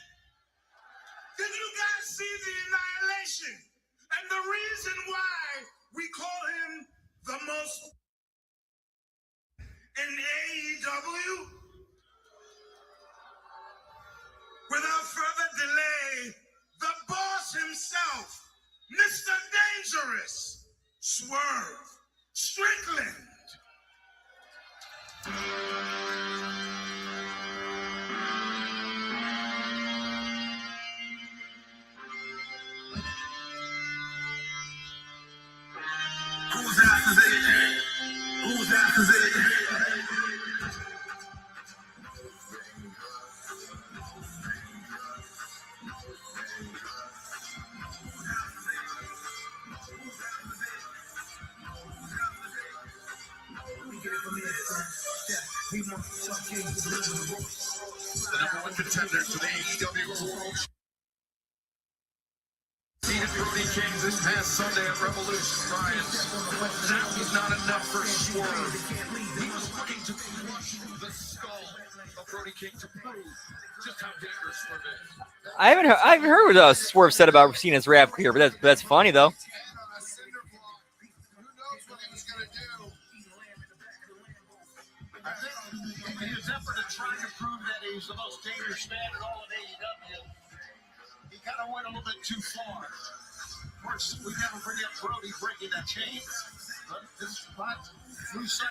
Did you guys see the annihilation? And the reason why we call him the most in AEW? Without further delay, the boss himself, Mr. Dangerous, Swerve Strickland. Who's after this? Who's after this? The number one contender to the AEW World. Defeated Brody King this past Sunday at Revolution, Brian. That was not enough for Swerve. He was looking to crush the skull of Brody King to prove just how dangerous Swerve is. I haven't heard what Swerve said about seeing his rap clear, but that's funny though. In his effort to try to prove that he's the most dangerous man in all of AEW, he kind of went a little bit too far. Of course, we never forget Brody breaking that chain, but this spot, through side.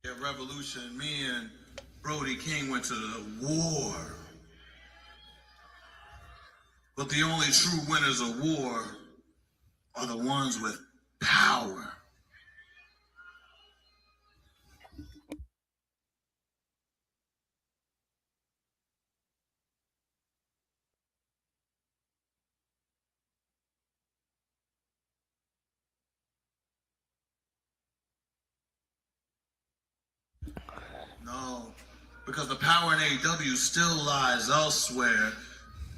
At Revolution, me and Brody King went to the war. But the only true winners of war are the ones with power. No, because the power in AEW still lies elsewhere.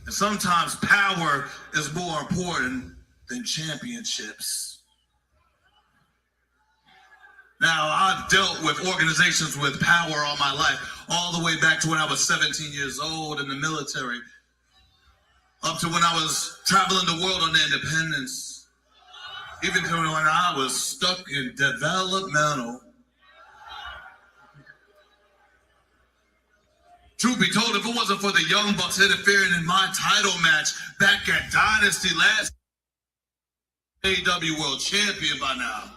And sometimes power is more important than championships. Now, I've dealt with organizations with power all my life, all the way back to when I was 17 years old in the military, up to when I was traveling the world on the independence, even to when I was stuck in developmental. Truth be told, if it wasn't for the Young Bucks interfering in my title match back at Dynasty last, AEW World Champion by now.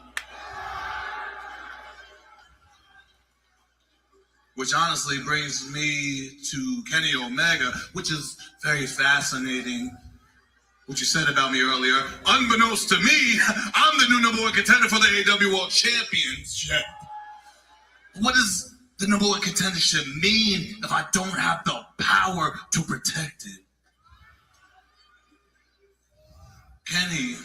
Which honestly brings me to Kenny Omega, which is very fascinating. What you said about me earlier. Unbeknownst to me, I'm the new number one contender for the AEW World Championship. What does the number one contendership mean if I don't have the power to protect it? Kenny.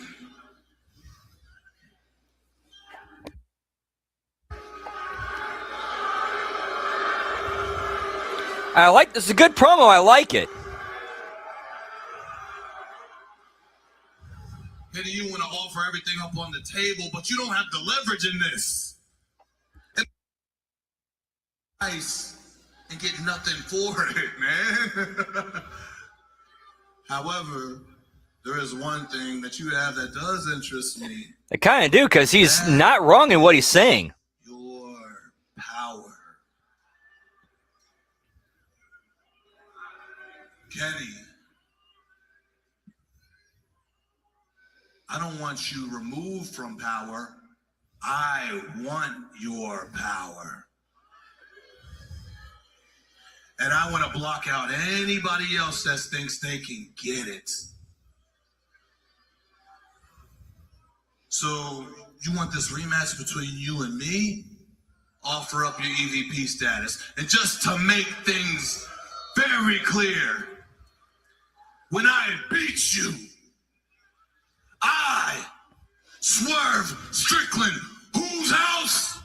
I like this. It's a good promo. I like it. Kenny, you want to offer everything up on the table, but you don't have the leverage in this. And get nothing for it, man. However, there is one thing that you have that does interest me. I kind of do, because he's not wrong in what he's saying. Your power. Kenny, I don't want you removed from power. I want your power. And I want to block out anybody else that thinks they can get it. So, you want this rematch between you and me? Offer up your EVP status. And just to make things very clear, when I beat you, I, Swerve Strickland, whose house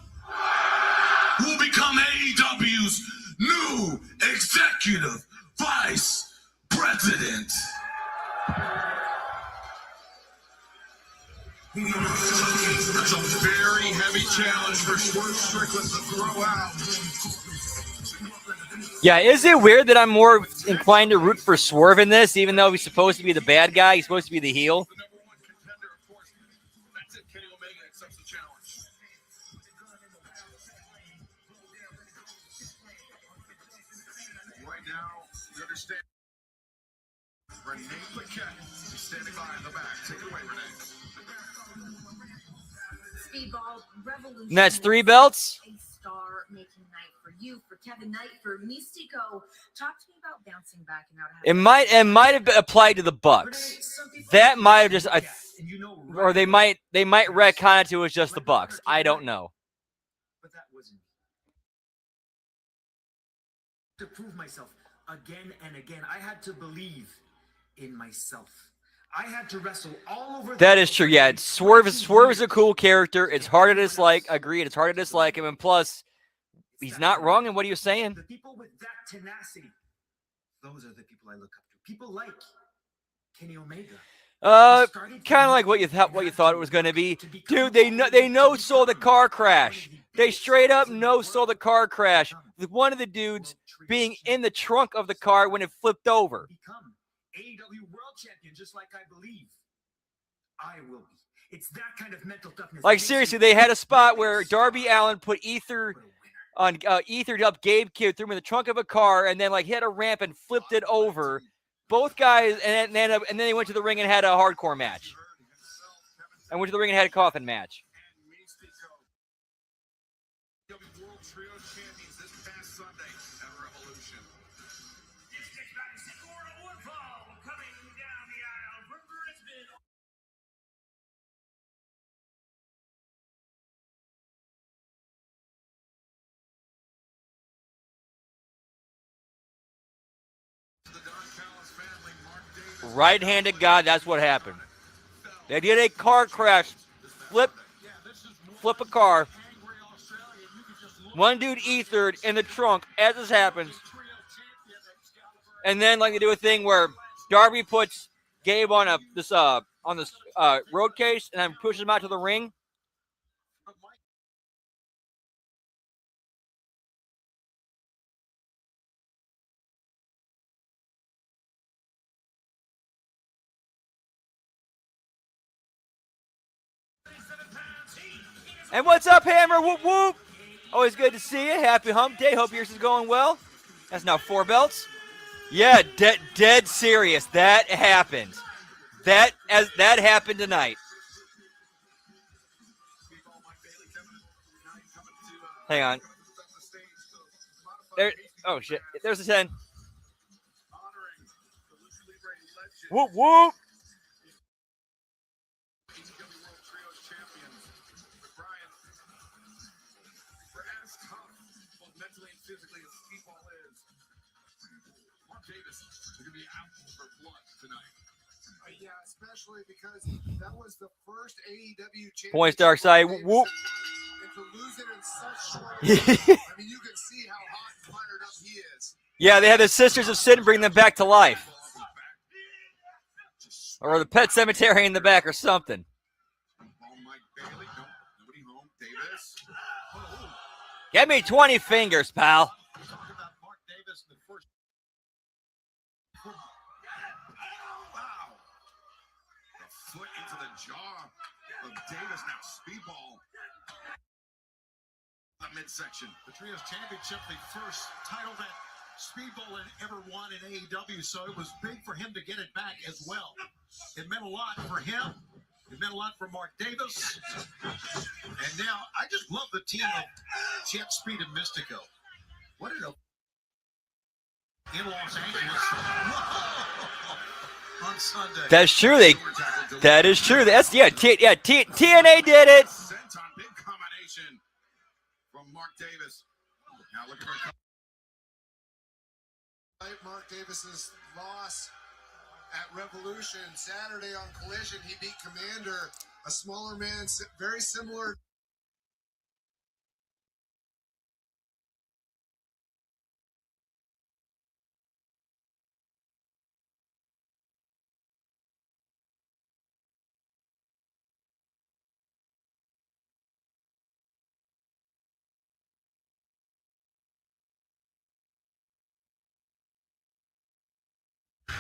will become AEW's new executive vice president. That's a very heavy challenge for Swerve Strickland to throw out. Yeah, is it weird that I'm more inclined to root for Swerve in this, even though he's supposed to be the bad guy? He's supposed to be the heel. Right now, you understand. Renee Paquette is standing by in the back. Take it away, Renee. Speedball Revolution. And that's 3 belts. A star-making night for you, for Kevin Knight, for Mystico. Talk to me about bouncing back and out. It might have applied to the Bucks. That might have just, or they might retcon it to as just the Bucks. I don't know. But that wasn't to prove myself again and again. I had to believe in myself. I had to wrestle all over. That is true. Yeah, Swerve is a cool character. It's hard to dislike. Agreed. It's hard to dislike him, and plus, he's not wrong in what he was saying. The people with that tenacity, those are the people I look up to. People like Kenny Omega. Kind of like what you thought it was going to be, dude. They no-sold the car crash. They straight up no-sold the car crash. With one of the dudes being in the trunk of the car when it flipped over. Become AEW World Champion, just like I believe I will be. It's that kind of mental toughness. Like seriously, they had a spot where Darby Allin put ethered up Gabe Kidd, threw him in the trunk of a car, and then like hit a ramp and flipped it over. Both guys, and then they went to the ring and had a hardcore match. And went to the ring and had a coffin match. World Trio Champions this past Sunday at Revolution. Coming down the aisle from Brisbane. Right-handed God, that's what happened. They did a car crash. Flip a car. One dude ethered in the trunk as this happens. And then like they do a thing where Darby puts Gabe on this road case and then pushes him out to the ring. And what's up, Hammer? Whoop whoop! Always good to see you. Happy Hump Day. Hope yours is going well. That's now 4 belts. Yeah, dead serious. That happened. That happened tonight. Hang on. There. Oh shit. There's a 10. Whoop whoop. Mentally and physically as Speedball is. Mark Davis is going to be out for blood tonight. Yeah, especially because that was the first AEW championship. Points, Dark Side. Whoop. And to lose it in such short time, I mean, you can see how hot and fired up he is. Yeah, they had the Sisters of Sin bring them back to life. Or the Pet Cemetery in the back or something. Give me 20 fingers, pal. Wow. The foot into the jaw of Davis. Now Speedball. The midsection. The Trios Championship, the first title that Speedball had ever won in AEW, so it was big for him to get it back as well. It meant a lot for him. It meant a lot for Mark Davis. And now, I just love the team of Jet Speed and Mystico. What in Los Angeles on Sunday. That's true. That is true. That's TNA did it. Senton, big combination from Mark Davis. Now look at Mark Davis's loss at Revolution Saturday on Collision. He beat Commander, a smaller man, very similar.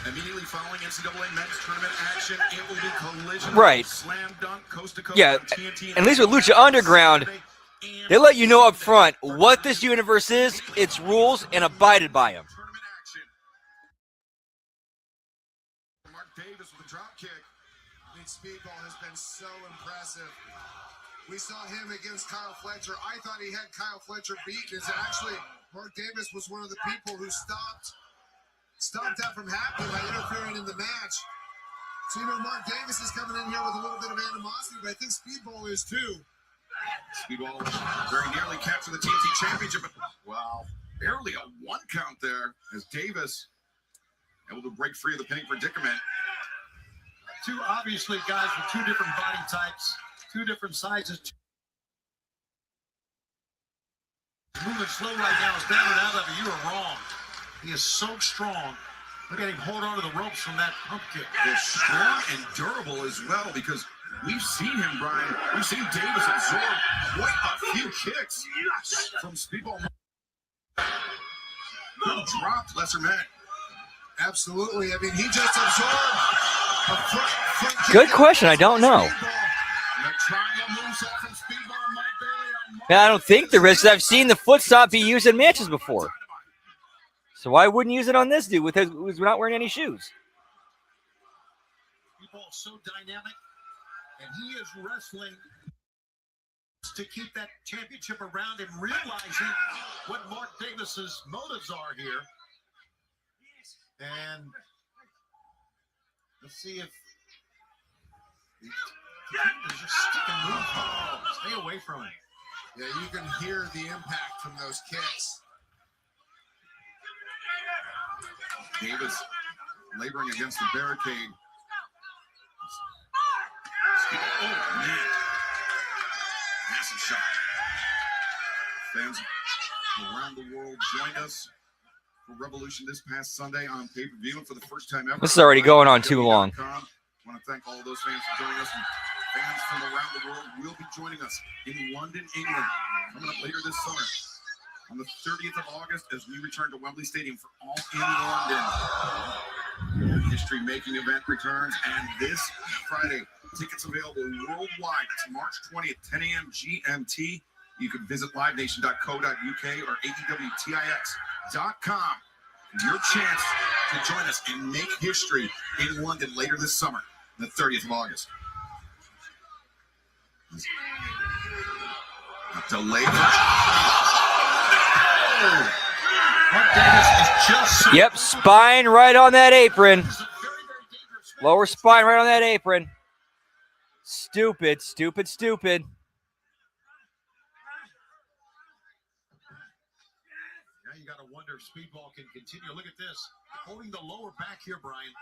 immediately following NCAA men's tournament action, it will be Collision. Right. Slam dunk, coast to coast. Yeah, at least with Lucha Underground, they let you know up front what this universe is, its rules, and abided by them. Tournament action. Mark Davis with a drop kick. I mean, Speedball has been so impressive. We saw him against Kyle Fletcher. I thought he had Kyle Fletcher beaten. It's actually Mark Davis was one of the people who stopped that from happening by interfering in the match. So, Mark Davis is coming in here with a little bit of animosity, but I think Speedball is too. Speedball very nearly captured the TNT Championship. Wow, barely a one count there as Davis able to break free of the pinning predicament. Two obviously guys with two different body types, two different sizes. Moving slow right now is down and out of it. You are wrong. He is so strong. Look at him hold on to the ropes from that pump kick. They're strong and durable as well, because we've seen him, Brian. We've seen Davis absorb quite a few kicks from Speedball. Who dropped Lesser Man? Absolutely. I mean, he just absorbed a front kick. Good question. I don't know. Yeah, I don't think there is. I've seen the foot stop be used in matches before. So why wouldn't use it on this dude who's not wearing any shoes? Speedball so dynamic, and he is wrestling to keep that championship around him, realizing what Mark Davis's motives are here. And let's see if there's just stick and move. Stay away from him. Yeah, you can hear the impact from those kicks. Davis laboring against the barricade. Oh, man. Massive shot. Fans around the world joined us for Revolution this past Sunday on pay-per-view, and for the first time ever. This is already going on too long. I want to thank all of those fans for joining us, and fans from around the world will be joining us in London, England, coming up later this summer on the 30th of August as we return to Wembley Stadium for All in London. History-making event returns, and this Friday, tickets available worldwide. It's March 20th, 10 a.m. GMT. You can visit livenation.co.uk or AEWTIX.com. Your chance to join us and make history in London later this summer, the 30th of August. A delay. Yep, spine right on that apron. Lower spine right on that apron. Stupid, stupid, stupid. Now you got to wonder if Speedball can continue. Look at this. Holding the lower back here, Brian.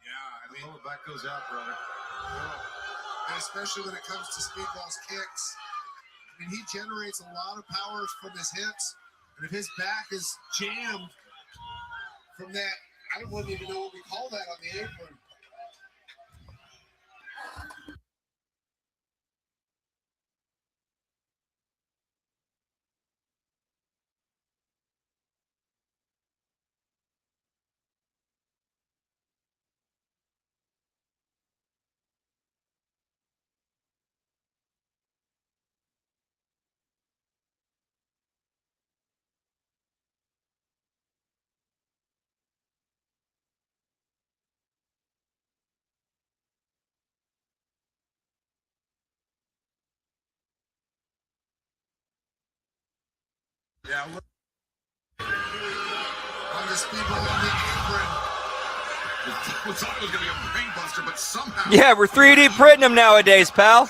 Yeah, I mean, lower back goes out, brother. And especially when it comes to Speedball's kicks. I mean, he generates a lot of power from his hips. And if his back is jammed from that, I don't even know what we call that on the apron. Yeah, on the Speedball on the apron. We thought it was going to be a brain buster, but somehow. Yeah, we're 3D printing them nowadays, pal.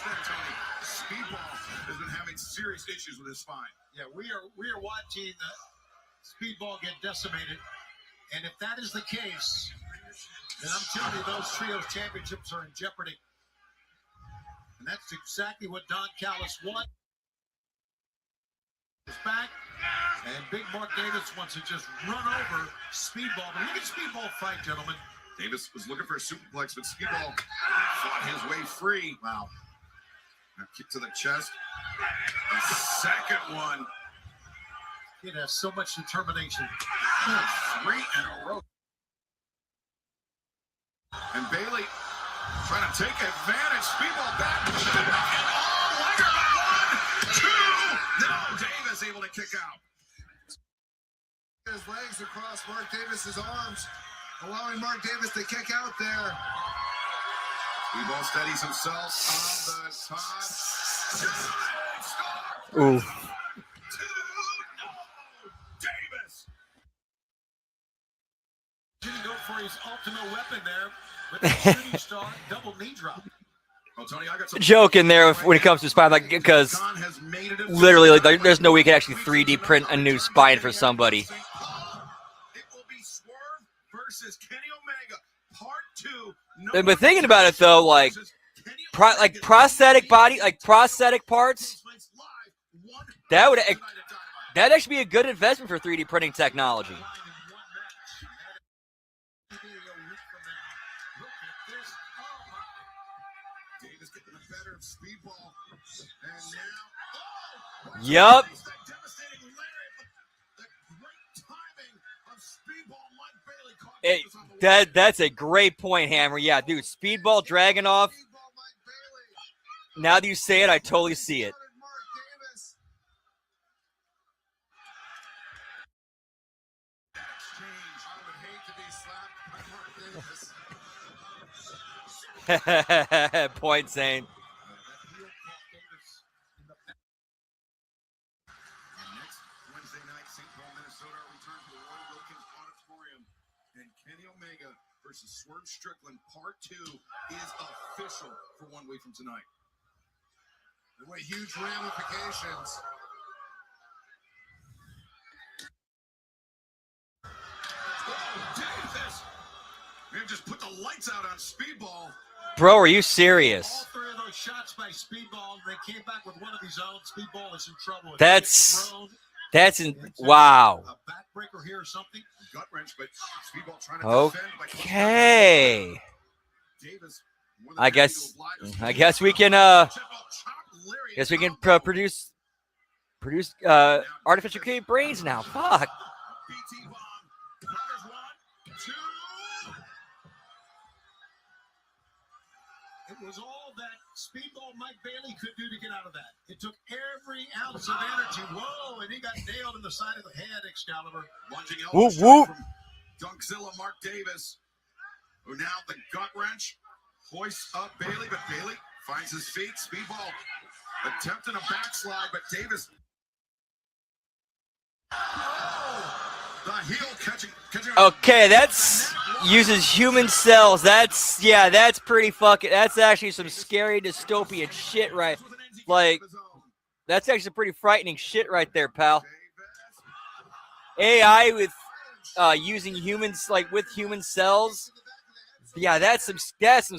Speedball has been having serious issues with his spine. Yeah, we are watching Speedball get decimated, and if that is the case, then I'm telling you those trios championships are in jeopardy. And that's exactly what Don Callis wants. His back, and Big Mark Davis wants to just run over Speedball. But look at Speedball fight, gentlemen. Davis was looking for a superplex, but Speedball fought his way free. Wow. Now kick to the chest. The second one. It has so much determination. 3 in a row. And Bailey trying to take advantage. Speedball back. Oh, Liger got 1, 2. No, Davis able to kick out. His legs across Mark Davis's arms, allowing Mark Davis to kick out there. Speedball steadies himself on the top. Ooh. Davis. Didn't go for his ultimate weapon there, but the shooting star double knee drop. Well, Tony, I got some Joke in there when it comes to spine, like, because literally, like, there's no way you can actually 3D print a new spine for somebody. It will be Swerve versus Kenny Omega, part 2. But thinking about it though, like, prosthetic body, like prosthetic parts, that'd actually be a good investment for 3D printing technology. Davis getting the better of Speedball, and now, Yup. Hey, that's a great point, Hammer. Yeah, dude, Speedball Dragunov. Now that you say it, I totally see it. Point, Zane. next Wednesday night, St. Paul, Minnesota, return to the Roy Wilkins Auditorium, and Kenny Omega versus Swerve Strickland, part 2 is official for 1 week from tonight. What huge ramifications. Davis! Man, just put the lights out on Speedball. Bro, are you serious? All 3 of those shots by Speedball, they came back with one of his own. Speedball is in trouble. That's That's wow. A backbreaker here or something. Gut wrench, but Speedball trying to defend. Okay. Davis, more than I happy guess to oblige. I guess we can produce artificial created brains now. Fuck. BT bomb. Covers 1, 2. It was all that Speedball Mike Bailey could do to get out of that. It took every ounce of energy. Whoa, and he got nailed in the side of the head, Excalibur. Lunging Whoop, elbow whoop. shot from Dunkzilla Mark Davis, who now the gut wrench hoists up Bailey, but Bailey finds his feet. Speedball attempting a backslide, but Davis. Oh, the heel catching. Okay, that's uses human cells. That's pretty fucking. That's actually some scary dystopian shit, right? Like, that's actually some pretty frightening shit right there, pal. AI with using humans, like with human cells. Yeah, that's some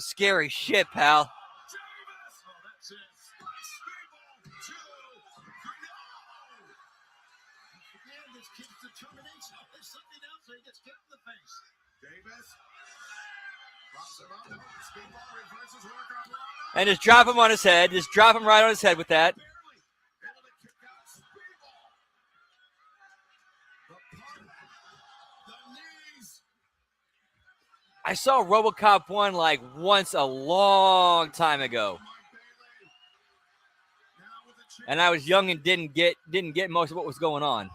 scary shit, pal. And just drop him on his head. Just drop him right on his head with that. I saw RoboCop 1 like once a long time ago. And I was young and didn't get most of what was going on.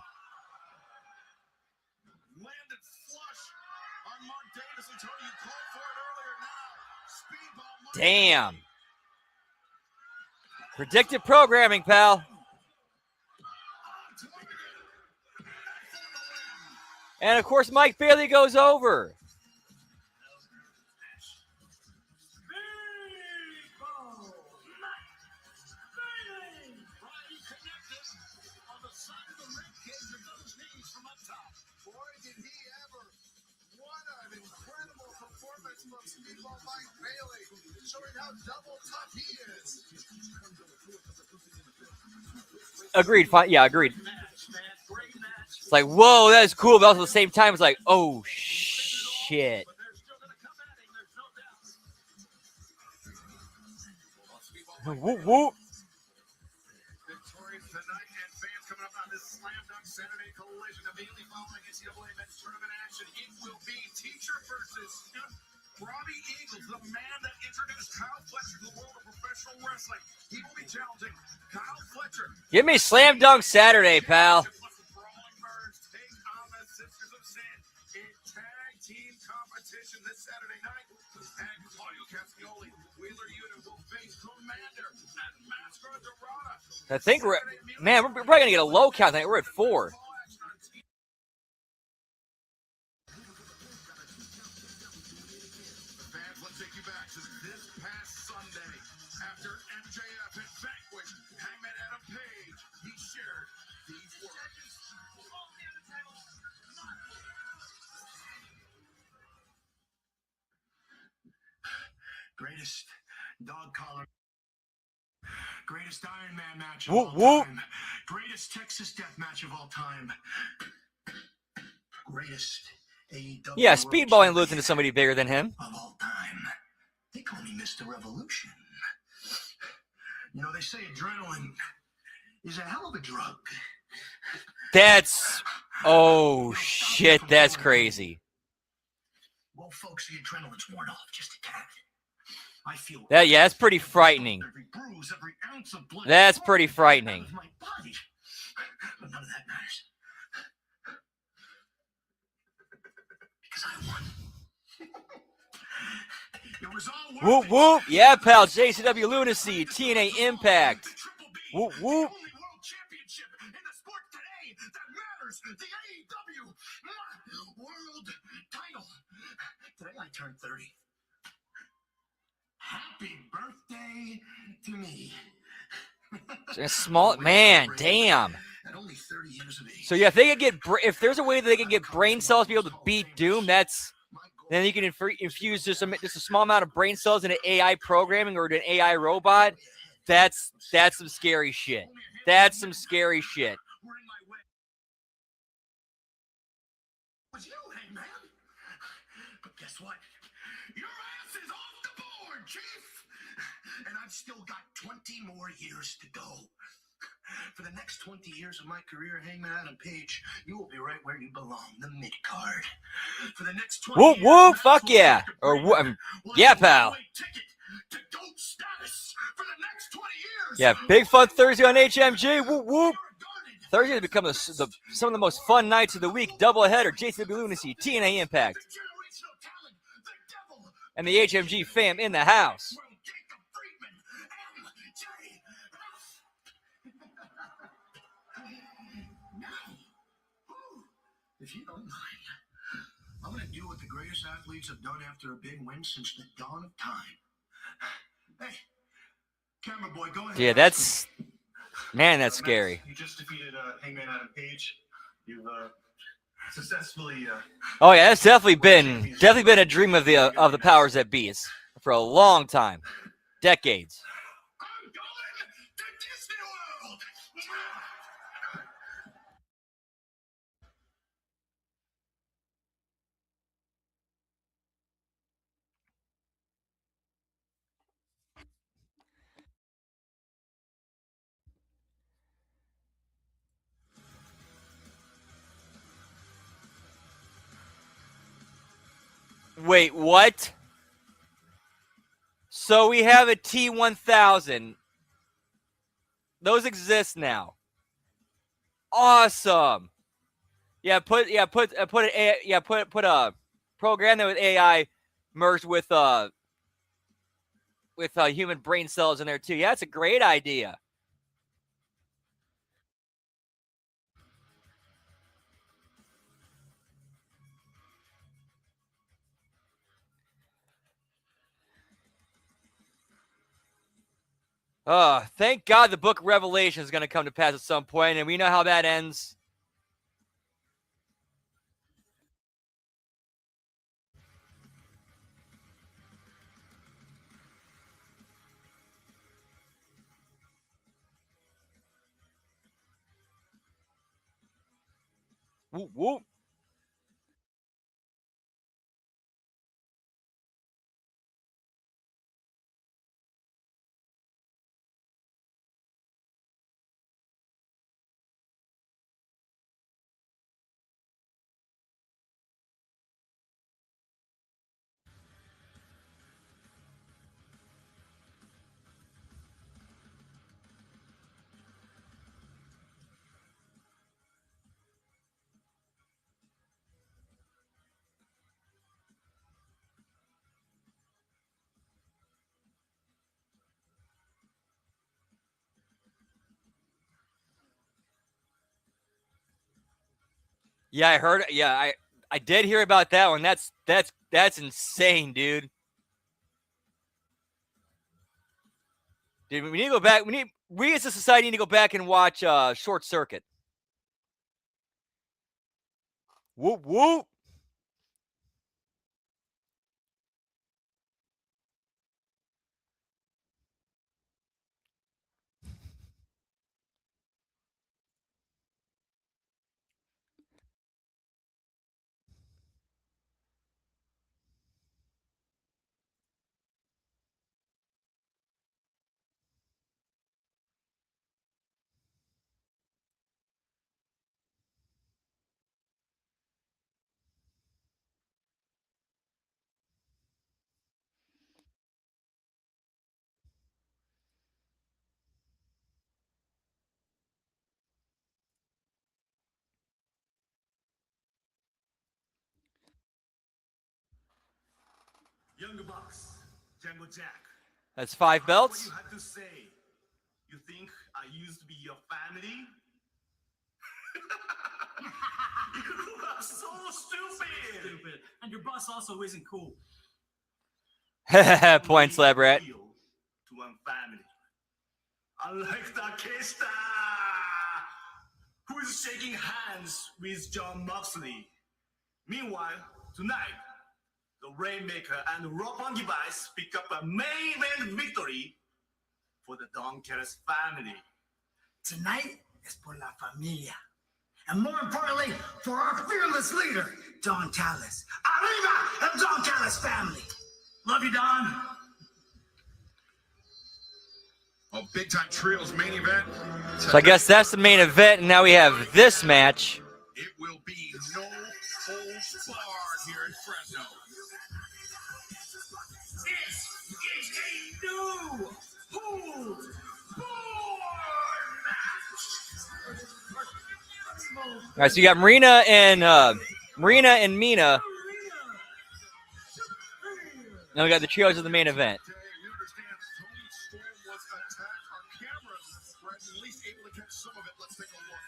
Damn. Predictive programming, pal. And of course, Mike Bailey goes over. Speedball Mike Bailey, showing how double tough he is. Agreed. Yeah, agreed. It's like, whoa, that's cool, but also at the same time, it's like, oh shit. Whoop whoop. Victorious tonight, and fans coming up on this Slam Dunk Saturday collision. Immediately following NCAA men's tournament action, it will be teacher versus student. Robbie Eagles, the man that introduced Kyle Fletcher to the world of professional wrestling. He will be challenging Kyle Fletcher. Give me Slam Dunk Saturday, pal. Brawling Birds take on the Sisters of Sin in tag team competition this Saturday night. And Claudio Castioli, Wheeler Unit will face Commander and Master Dorada. I think we're probably gonna get a low count tonight. We're at 4. Take you back to this past Sunday after MJF had vanquished Hangman Adam Page. He shared these words. Greatest dog collar. Greatest Iron Man match of Whoop, all whoop. time. Greatest Texas death match of all time. Greatest AEW. Yeah, World Speedball ain't losing Champion to somebody bigger than him. of all time. They call me Mr. Revolution. You know, they say adrenaline is a hell of a drug. That's shit. That's crazy. Well, folks, the adrenaline's worn off just a tad. I feel That's pretty frightening. every bruise, every ounce of blood. That's pretty frightening. Out of my body. But none of that matters. Because I won. It was all Whoop whoop. Yeah, pal. JCW Lunacy, TNA Impact. Whoop whoop. The only world championship in the sport today that matters. The AEW World Title. Today I turned 30. Happy birthday to me. A small man. Damn. At only 30 years of age. So yeah, if there's a way that they can get brain cells to be able to beat Doom, then you can infuse just a small amount of brain cells into AI programming or to an AI robot. That's some scary shit. That's some scary shit. I've still got 20 more years to go. For the next 20 years of my career, Hangman Adam Page, you will be right where you belong, the mid-card. For the next 20 Whoop, years, whoop, Max fuck will yeah. have to Or, bring back yeah, one pal. one-way ticket to GOAT status for the next 20 years. Yeah, big fun Thursday on HMG. Whoop, whoop. Thursday has become some of the most fun nights of the week. Doubleheader, JCW Lunacy, TNA Impact, and the HMG fam in the house. If you don't mind, I'm going to do what the greatest athletes have done after a big win since the dawn of time. Hey, camera boy, go ahead. Yeah, that's scary. You just defeated Hangman Adam Page. You've successfully. Oh yeah, that's definitely been a dream of the powers that be for a long time, decades. I'm going to Disney World. Wait, what? So we have a T1000. Those exist now. Awesome. Put a program that with AI merged with human brain cells in there too. Yeah, that's a great idea. Thank God the book of Revelation is going to come to pass at some point, and we know how that ends. Whoop, whoop. Yeah, I heard. Yeah, I did hear about that one. That's insane, dude. Dude, we need to go back. We as a society need to go back and watch Short Circuit. Whoop whoop. Younger Bucks, Jungle Jack. That's 5 belts. What you have to say? You think I used to be your family? You are so stupid. And your boss also isn't cool. Point slap rat. To one family. Unlike Takeshita, who is shaking hands with John Moxley. Meanwhile, tonight, the Rainmaker and Roppongi Vice pick up a main event victory for the Don Callis family. Tonight is por la familia. And more importantly, for our fearless leader, Don Callis. Arriba, el Don Callis family. Love you, Don. A big-time trios main event. So I guess that's the main event, and now we have this match. It will be no holds barred here in Fresno. This is a no holds barred match. All right, so you got Marina and Mina. Now we got the trios of the main event. You understand Tony Storm was attacked. Our cameras were at least able to catch some of it. Let's take a look.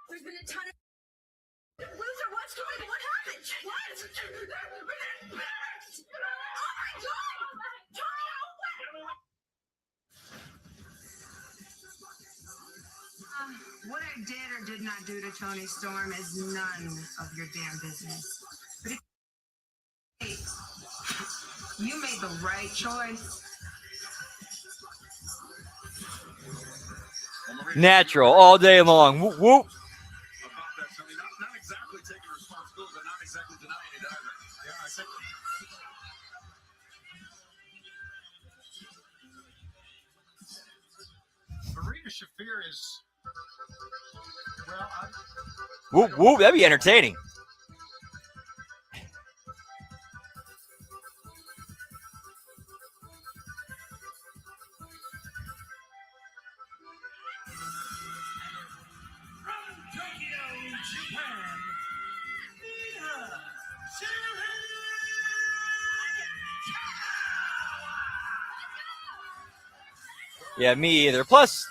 There's been a ton of loser. What's going on? What happened? What? Oh my God! What I did or did not do to Tony Storm is none of your damn business. But if you made the right choice. Natural all day long. Whoop, whoop. About that, Tony. Not exactly taking responsibility, but not exactly denying it either. Yeah, I think. Marina Shafir is, well, Whoop, whoop. That'd be entertaining. From Tokyo, Japan, Mina Yeah, me either. Plus,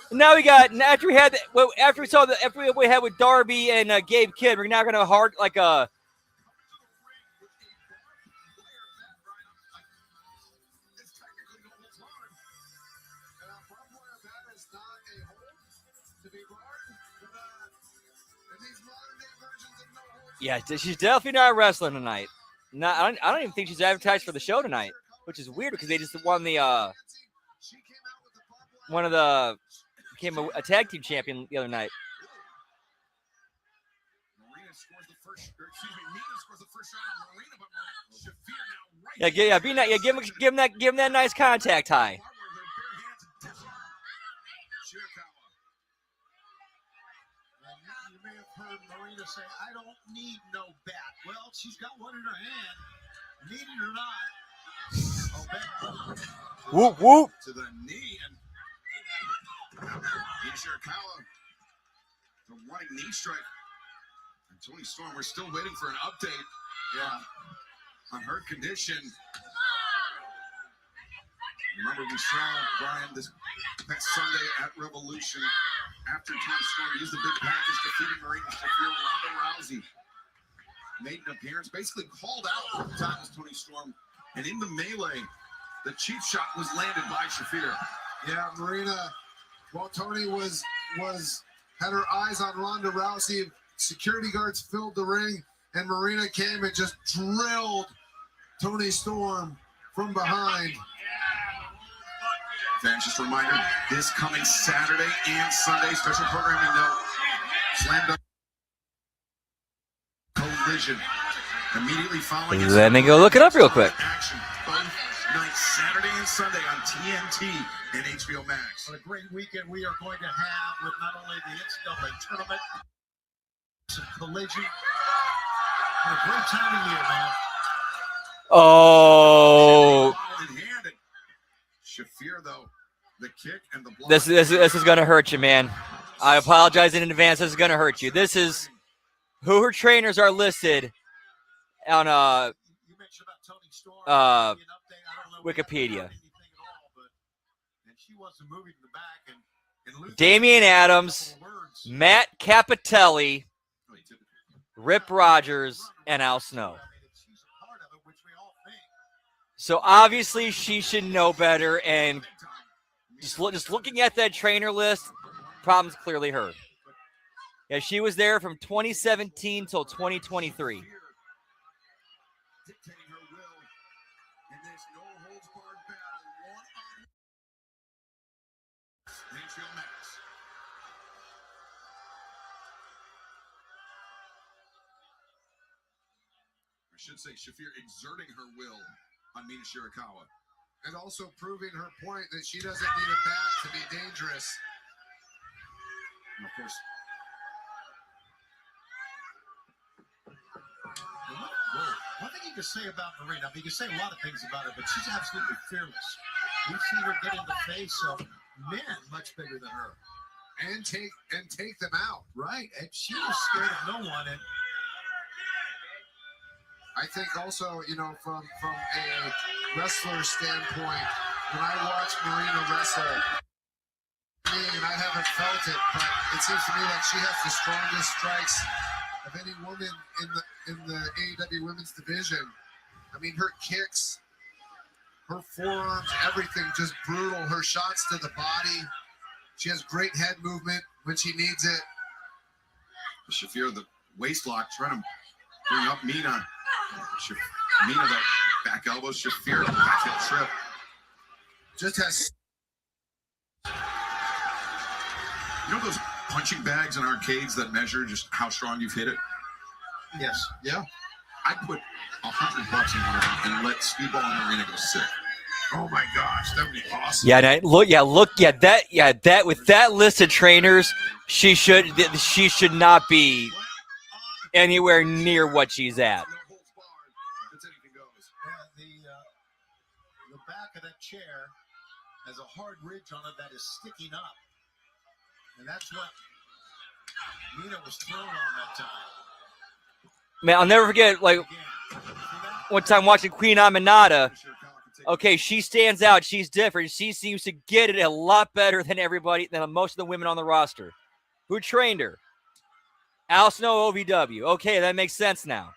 now we got after we had after we saw the after we had with Darby and Gabe Kidd, we're now gonna hard like a. Yeah, she's definitely not wrestling tonight. No, I don't even think she's advertised for the show tonight, which is weird because they just won the became a tag team champion the other night. Marina scores the first, or excuse me, Mina scores the first shot on Marina, but Shafir now right. Yeah, be nice. Yeah, give him that nice contact high. you may have heard Marina say, I don't need no bat. Well, she's got one in her hand. Need it or not. Oh, bat. Whoop, whoop. To the knee, and Ishikawa, the running knee strike. And Tony Storm, we're still waiting for an update. Yeah, on her condition. Remember, we saw Brian this past Sunday at Revolution after Tony Storm used the big package defeating Marina Shafir. Ronda Rousey made an appearance, basically called out at the time as Tony Storm, and in the melee, the cheap shot was landed by Shafir. Yeah, Marina. While Tony had her eyes on Ronda Rousey, security guards filled the ring, and Marina came and just drilled Tony Storm from behind. Fans, just a reminder, this coming Saturday and Sunday, special programming note, Slam Dunk Collision. Immediately following it. Let me go look it up real quick. Action both nights, Saturday and Sunday on TNT and HBO Max. What a great weekend we are going to have with not only the NCAA tournament, some collision. What a great time of year, man. Oh, In hand, and Shafir, though, the kick and the block. this is gonna hurt you, man. I apologize in advance. This is gonna hurt you. This is who her trainers are listed on You mentioned about Tony Storm. Wikipedia. And she wants to move him to the back and Luther Damian Adams, Matt Capitelli, Rip Rogers, and Al Snow. she's a part of it, which we all think. So obviously she should know better, and just looking at that trainer list, problem's clearly her. Yeah, she was there from 2017 till 2023. Dictating her will in this no-holds-barred battle, one-on-one. HBO Max. I should say Shafir exerting her will on Mina Shirakawa. and also proving her point that she doesn't need a bat to be dangerous. And of course, one thing you can say about Marina, I mean, you can say a lot of things about her, but she's absolutely fearless. We've seen her get in the face of men much bigger than her. And take them out. Right. And she was scared of no one. And I think also, you know, from a wrestler standpoint, when I watch Marina wrestle, and I haven't felt it, but it seems to me like she has the strongest strikes of any woman in the AEW women's division. I mean, her kicks, her forearms, everything just brutal. Her shots to the body. She has great head movement when she needs it. Shafir, the waist lock, trying to bring up Mina. Mina, the back elbow. Shafir, back hip trip. Just has. You know those punching bags in arcades that measure just how strong you've hit it? yes. Yeah. I'd put $100 in one of them and let Speedball and Marina go sick. Oh my gosh, that would be awesome. Yeah, that with that list of trainers, she should not be anywhere near what she's at. The back of that chair has a hard ridge on it that is sticking up. And that's what Mina was thrown on that time. Man, I'll never forget, like, one time watching Queen Aminata. Okay, she stands out. She's different. She seems to get it a lot better than than most of the women on the roster. Who trained her? Al Snow, OVW. Okay, that makes sense now.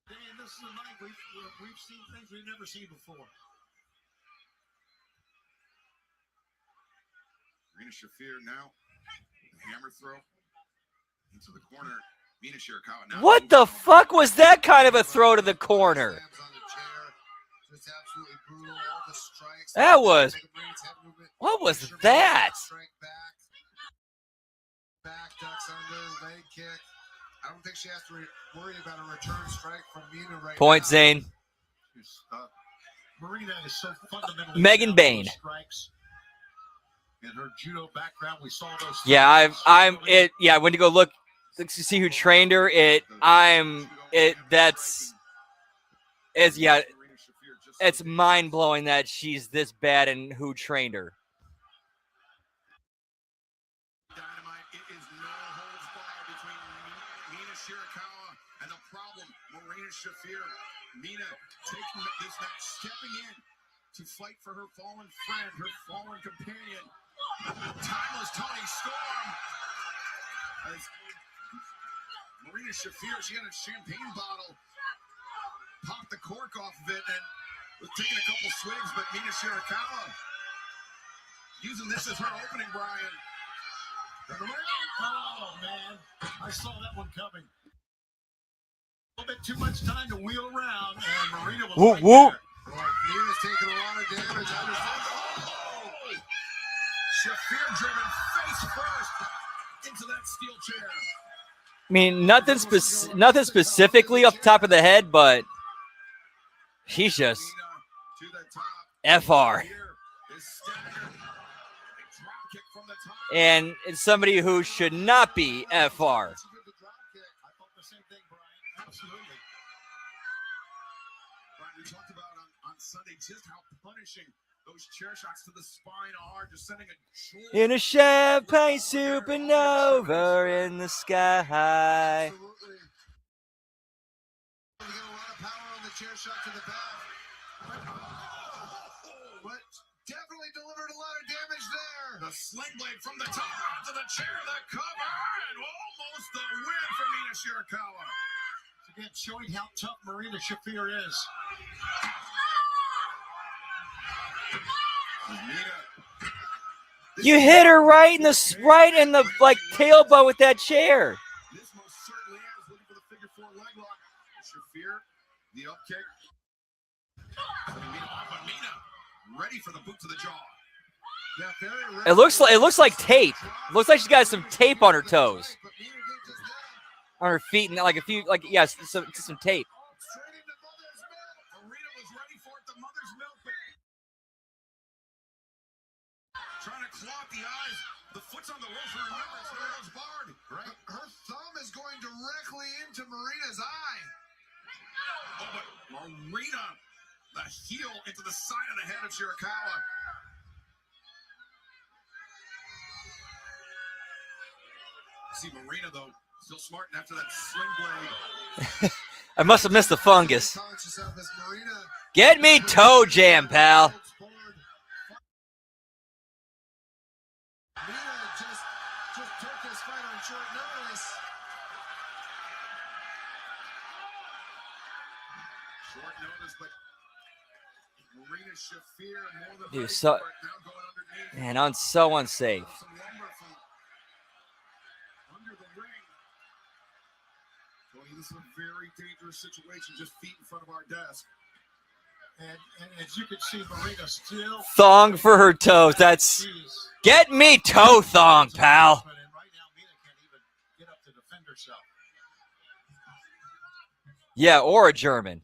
Dan, this is a night we've seen things we've never seen before. Marina Shafir now. The hammer throw into the corner. Mina Shirakawa now. What the fuck was that kind of a throw to the corner? Just absolutely brutal. All the strikes. That was. What was that? Back ducks under, leg kick. I don't think she has to worry about a return strike from Mina right Point, now. Zane. Marina is so fundamentally Megan Bain. Strikes. In her judo background, we saw those. Yeah, I went to go look to see who trained her. It's mind blowing that she's this bad and who trained her. Dynamite, it is no holds barred between Mina Shirakawa and the problem, Marina Shafir. Mina taking this match, stepping in to fight for her fallen friend, her fallen companion. Timeless Tony Storm. As Marina Shafir, she had a champagne bottle, popped the cork off of it, and was taking a couple swigs, but Mina Shirakawa using this as her opening, Brian. Oh, man. I saw that one coming. A little bit too much time to wheel around, and Marina was Whoop, right whoop. there. Well, Mina's taking a lot of damage. Shafir driven face first into that steel chair. I mean, nothing specifically off the top of the head, but he's just To the top. FR. Here is staggered. A drop kick from the top. And it's somebody who should not be FR. I thought the same thing, Brian. Absolutely. Brian, we talked about on Sunday just how punishing those chair shots to the spine are, just sending a jolt. In a champagne supernova in the sky. Absolutely. You get a lot of power on the chair shot to the back. But definitely delivered a lot of damage there. The sling blade from the top onto the chair, the cover, and almost the win for Mina Shirakawa. Again, showing how tough Marina Shafir is. You hit her right in the like tailbone with that chair. This most certainly is looking for the figure four leg lock. Shafir, the up kick. Mina ready for the boot to the jaw. Yeah, very It looks like tape. It looks like she's got some tape on her toes, But Mina did just that. on her feet, and some tape. Straight into The foot's on the ropes. Remember, it's one of those barred. Right. Her thumb is going directly into Marina's eye. Oh, but Marina, the heel into the side of the head of Shirakawa. See Marina though, still smart after that sling blade. I must have missed the fungus. Conscious of this Marina. Get me toe jam, pal. Mina just took this fight on short notice. Short notice, but Marina Shafir more than Dude, ready so for it, now going underneath. man, I'm so unsafe. Some lumber from under the ring. Tony, this is a very dangerous situation, just feet in front of our desk. And as you can see, Marina still. Thong for her toes. That's She's- get me toe thong, pal. And right now, Mina can't even get up to defend herself. Yeah, or a German.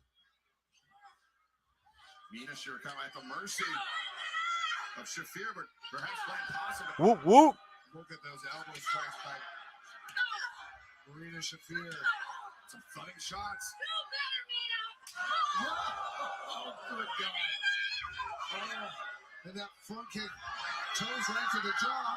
Mina Shirakawa at the mercy of Shafir, but perhaps playing possible. Whoop whoop. Look at those elbow strikes by Marina Shafir. Some thudding shots. Oh, good God. And that front kick toes right to the jaw.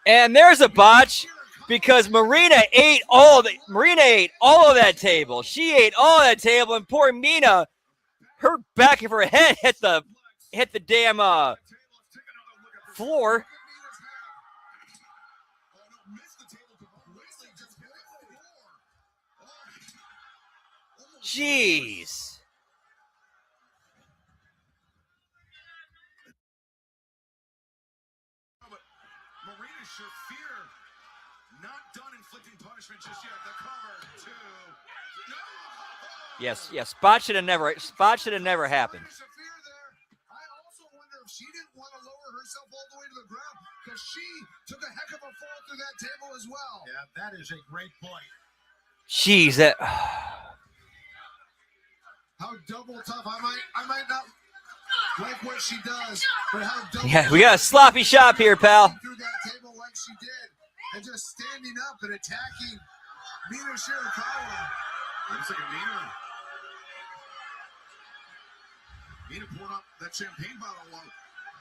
And there's a botch because Marina ate all of that table. She ate all of that table, and poor Mina, her back of her head hit the damn floor. Jeez. Marina Shafir not done inflicting punishment just yet. The cover two. No! Yes. Spot should have never happened. Marina Shafir there. I also wonder if she didn't want to lower herself all the way to the ground because she took a heck of a fall through that table as well. Yeah, that is a great point. Jeez, that. How double tough. I might not like what she does, but how double Yeah, we got a sloppy shop here, pal. through that table like she did, and just standing up and attacking Mina Shirakawa. Looks like a Mina pouring up that champagne bottle along.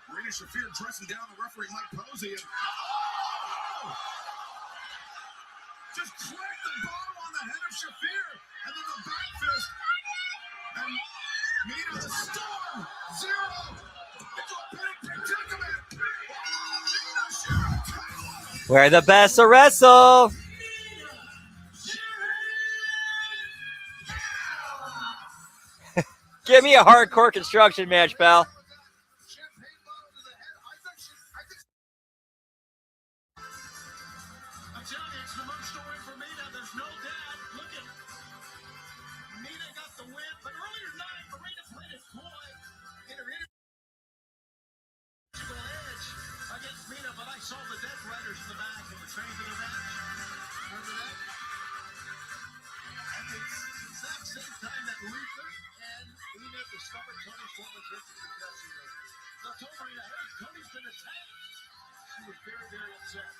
Marina Shafir dressing down the referee Mike Posey. And, just cracked the bottle on the head of Shafir, and then the back fist. And Mina the storm, zero. Into a predicament. Mina Shirakawa. We're the best to wrestle. Give me a hardcore construction match, pal. Champagne bottle to the head. I tell you, it's the most story for Mina. There's no doubt. Look at Mina got the win, but earlier tonight, Marina played his boy in her edge against Mina, but I saw the Death Riders in the back and the train to the match. Remember that? At the exact same time that Luther and Mina discovered Tony's former church in the dressing room. Now told Marina, hey, Tony's been attacked. She was very, very upset.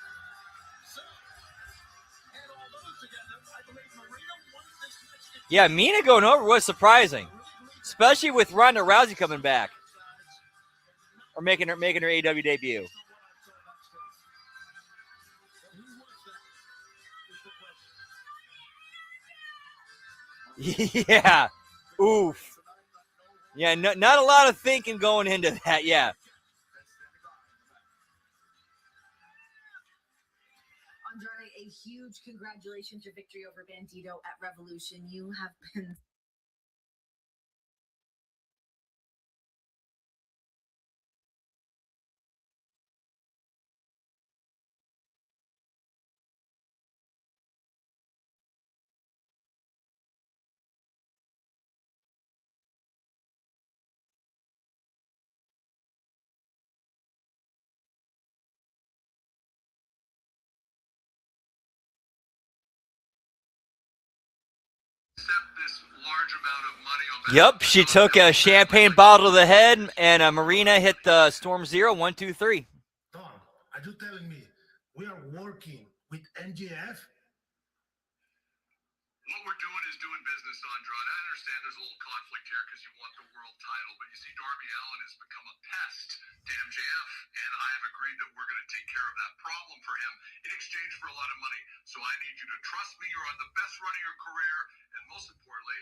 So, add all those together, I believe Marina won this match. Yeah, Mina going over was surprising, especially with Ronda Rousey coming back or making her AEW debut. Yeah. Oof. Yeah, not a lot of thinking going into that. Yeah. Andrade, a huge congratulations, your victory over Bandito at Revolution. You have been accept this large amount of money on behalf Yep, of she the took a champagne bottle to the head, and Marina hit the Storm Zero, 1, 2, 3. Tom, are you telling me we are working with NGF? What we're doing is doing business, Andrade. I understand there's a little conflict here because you want the world title, but you see Darby Allin has become a pest to MJF, and I have agreed that we're going to take care of that problem for him in exchange for a lot of money. So I need you to trust me. You're on the best run of your career, and most importantly,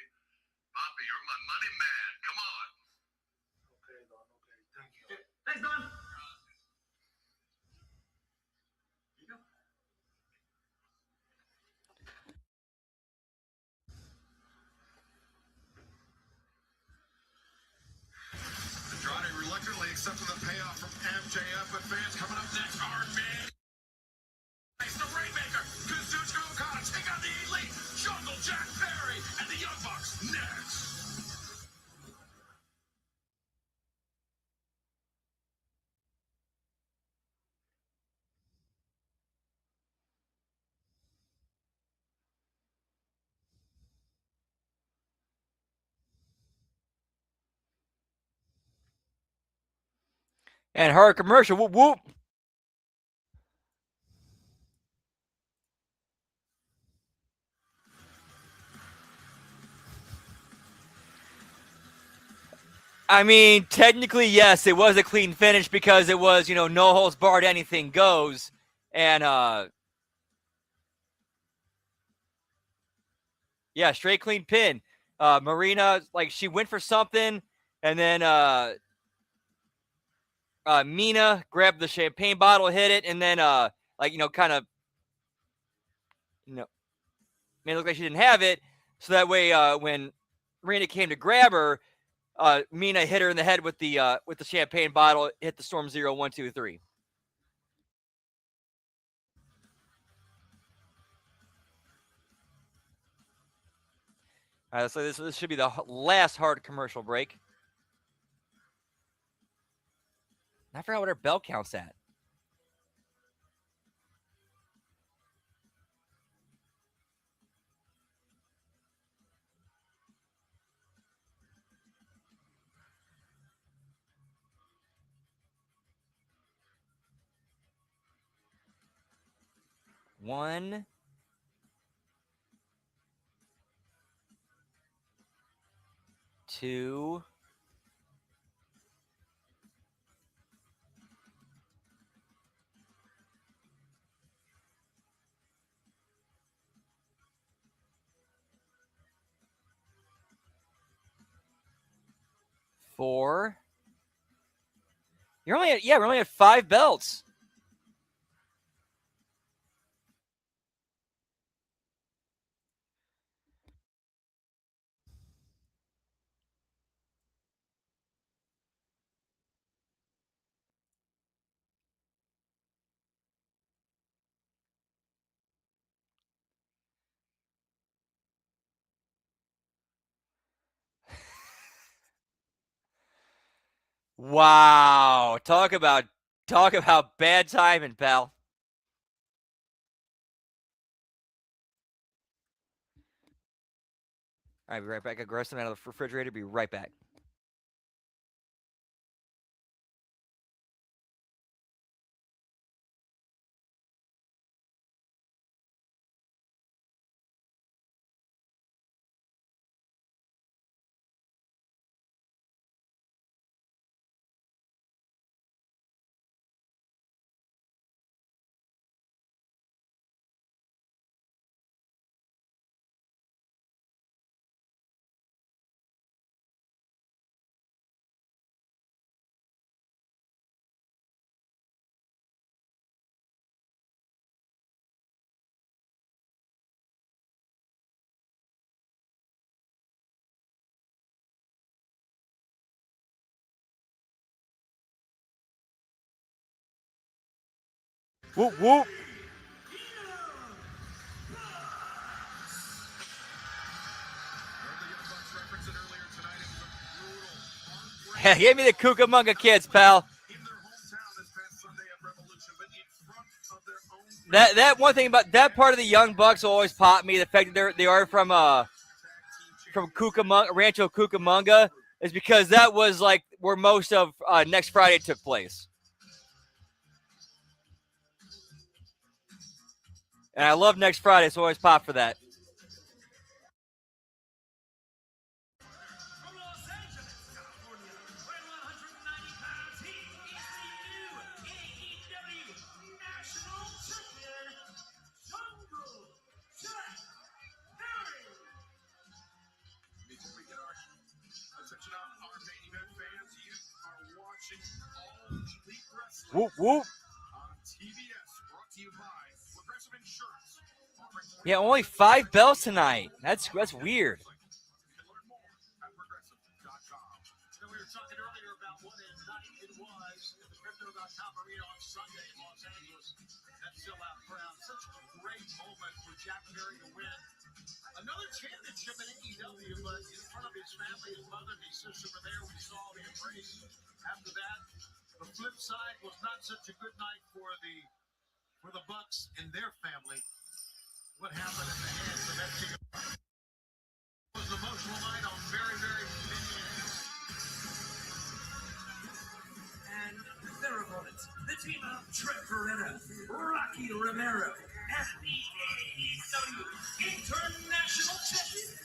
Poppy, you're my money man. Come on. Okay, Don. Okay, thank you. Thanks, Don. Andrade reluctantly accepting the payoff from MJF, but fans coming up next are big. It's the Rainmaker, Kazuchika Okada, take on the Elite, Jungle Jack Perry, and the Young Bucks next. And her commercial, whoop, whoop. I mean, technically, yes, it was a clean finish because it was, no holds barred, anything goes. And, yeah, straight clean pin. Marina, she went for something, and then Mina grabbed the champagne bottle, hit it, and then, kind of, made it look like she didn't have it. So that way, when Marina came to grab her, Mina hit her in the head with the champagne bottle, hit the Storm Zero, 1, 2, 3. All right, so this should be the last hard commercial break. I forgot what our bell count's at. One, two, four. We're only at 5 belts. Wow. Talk about bad timing, pal. All right, be right back. I'll grab something out of the refrigerator. Be right back. Whoop, whoop. Give me the Cucamonga kids, pal. That one thing about that part of the Young Bucks will always pop me. The fact that they are from from Rancho Cucamonga is because that was like where most of next Friday took place. And I love next Friday, so I always pop for that. From Los Angeles, California, weighing 190 pounds, he is the new AEW National Champion, Jungle Jack Perry. Before we get our attention on our main event fans, you are watching All Elite Wrestling Whoop, whoop. on TBS, brought to you by Progressive Insurance. Yeah, only 5 belts tonight. That's weird. You can learn more at progressive.com. We were talking earlier about what a night it was at the Crypto.com Arena on Sunday in Los Angeles. That sellout crowd. Such a great moment for Jack Perry to win another championship in AEW, but in front of his family, his mother and his sister were there. We saw the embrace. After that, the flip side was not such a good night for the Bucks and their family. What happened at the hands of FTR? It was an emotional night on very, very many ends. And their opponents, the team of Trent Beretta, Rocky Romero, and the AEW International Champion.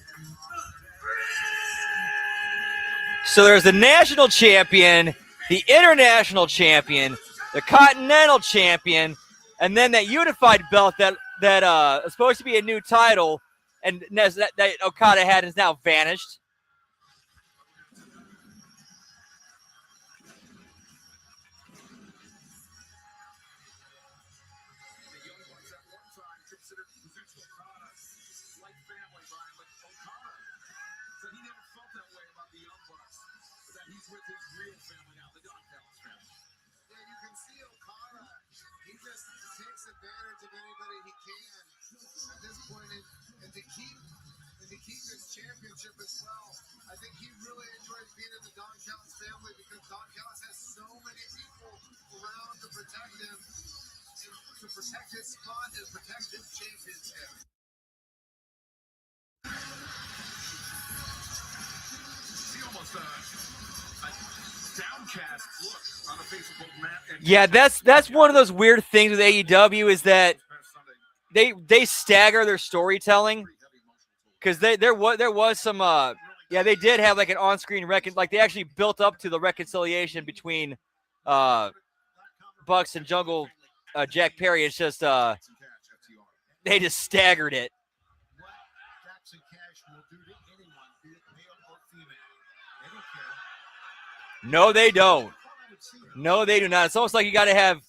So there's the national champion, the international champion, the continental champion, and then that unified belt that is supposed to be a new title, and that Okada had is now vanished. The Young Bucks at one time considered Kazuchika Okada like family, Brian, but Okada said he never felt that way about the Young Bucks, that he's with his real family now, the Don Callis family. Yeah, you can see Okada. He just takes advantage of anybody he can at this point, and to keep his championship as well. I think he really enjoys being in the Don Callis family because Don Callis has so many people around to protect him, and to protect his spot and protect his championship. See almost a downcast look on the face of both Matt and Yeah, that's one of those weird things with AEW is that they stagger their storytelling, because there was some they did have like an on-screen like they actually built up to the reconciliation between Bucks and Jungle Jack Perry. It's just they just staggered it. What Jackson Cash will do to anyone, be it male or female. They don't care. No, they don't. No, they do not. It's almost like you got to have.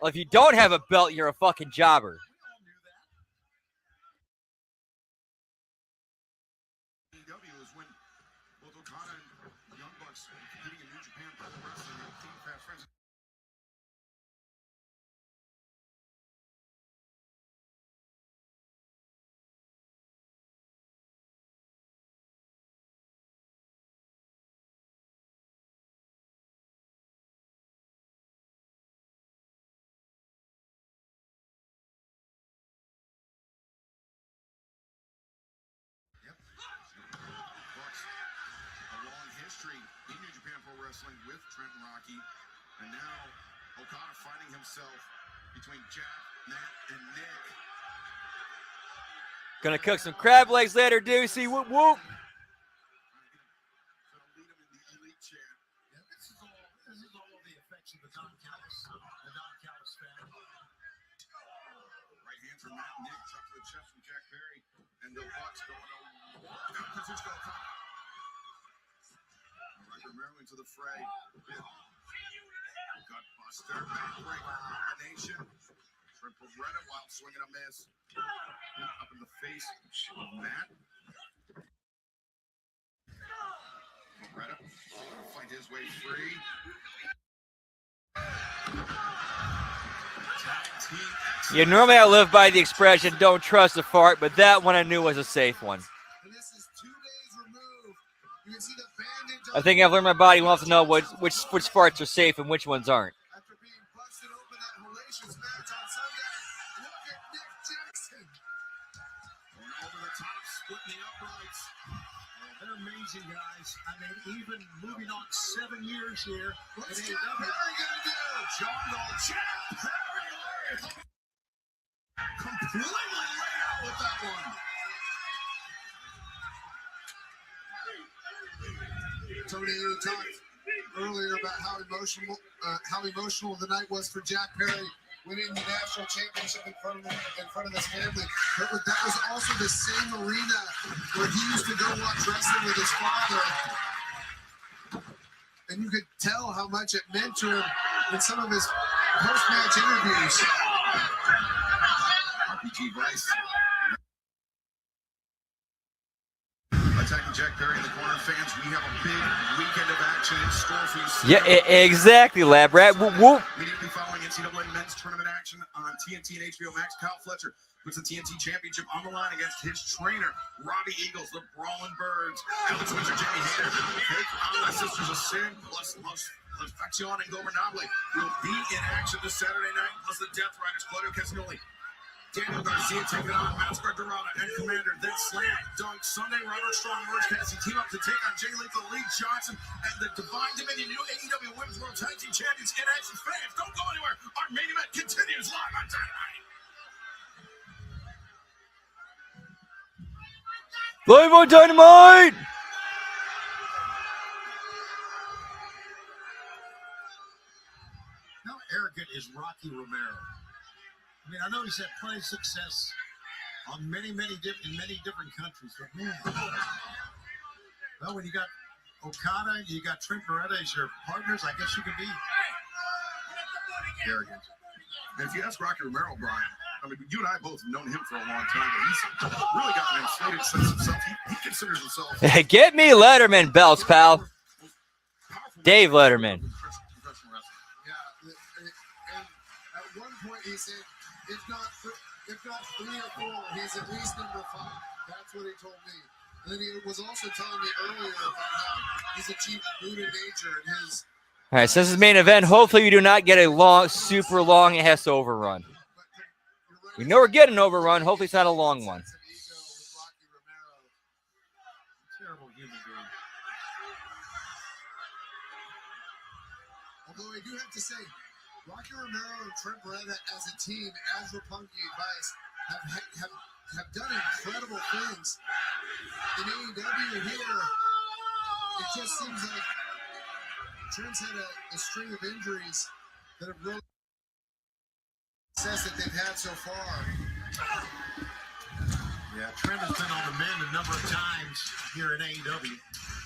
Well, if you don't have a belt, you're a fucking jobber. AEW is when both Okada and Young Bucks competing in New Japan Pro Wrestling and Team Fast Friends. Bucks, a long history in New Japan Pro Wrestling with Trent and Rocky, and now Okada finding himself between Jack, Matt, and Nick. Gonna cook some crab legs later, Deucey. Whoop whoop. Gonna lead him in the elite chant. Yeah, this is all the effects of the Don Callis family. Right hand from Matt, Nick, chuck to the chest from Jack Perry, and the Bucks going to walk down Kazuchika Okada. All right, Romero into the fray. Gutbuster, backbreaker combination. Triple Beretta while swinging a miss. Up in the face of Matt. Beretta find his way free. Yeah, normally I live by the expression "don't trust a fart," but that one I knew was a safe one. And this is 2 days removed. You can see the bandage I think I've learned my body well enough to know which farts are safe and which ones aren't. after being busted open at hellacious match on Sunday. Look at Nick Jackson. Going over the top putting the uprights. They're amazing guys. I mean, even moving on 7 years here. What's Jack Perry gonna do? Jungle Jack Perry completely laid out with that one. Tony, you talked earlier about how emotional the night was for Jack Perry winning the national championship in front of his family. That was also the same arena where he used to go watch wrestling with his father. And you could tell how much it meant to him in some of his post-match interviews. RPG Vice. Attacking Jack Perry in the corner. Fans, we have a big weekend of action in store for you. Yeah, exactly, Lab Rat. Whoop, whoop. Immediately following NCAA men's tournament action on TNT and HBO Max, Kyle Fletcher puts the TNT championship on the line against his trainer, Robbie Eagles, the Brawling Birds, Alex Windsor, Jamie Hayter, Fake Alma Sisters of Sin, plus Faction and Gobernable will be in action this Saturday night, plus the Death Riders, Claudio Castagnoli, Daniel Garcia taking on Mascar Dorada and Commander. Then Slam Dunk Sunday. Robert Strong, Orange Cassidy team up to take on Jay Lethal, Lee Johnson, and the Divine Dominion new AEW Women's World Tag Team Champions in action. Fans, don't go anywhere. Our main event continues live on Dynamite. Live on Dynamite! How arrogant is Rocky Romero? I mean, I know he's had plenty of success on in many different countries, but man, well, when you got Okada, you got Trent Beretta as your partners, I guess you could be Arrogant. And if you ask Rocky Romero, Brian, I mean, you and I both have known him for a long time, but he's really got an inflated sense of himself. He considers himself. Get me Letterman belts, pal. Dave Letterman. Yeah, and at one point he said, if not 3 or 4, he's at least number 5. That's what he told me. And then he was also telling me earlier about how he's achieved Buddha nature in his. All right, so this is main event. Hopefully, we do not get a super long ass overrun. We know we're getting an overrun. Hopefully, it's not a long one. terrible human being. Although I do have to say, Rocky Romero and Trent Beretta as a team, as Roppongi Vice, have done incredible things. In AEW here, it just seems like Trent's had a string of injuries that have really success that they've had so far. Yeah, Trent has been on the mend a number of times here in AEW.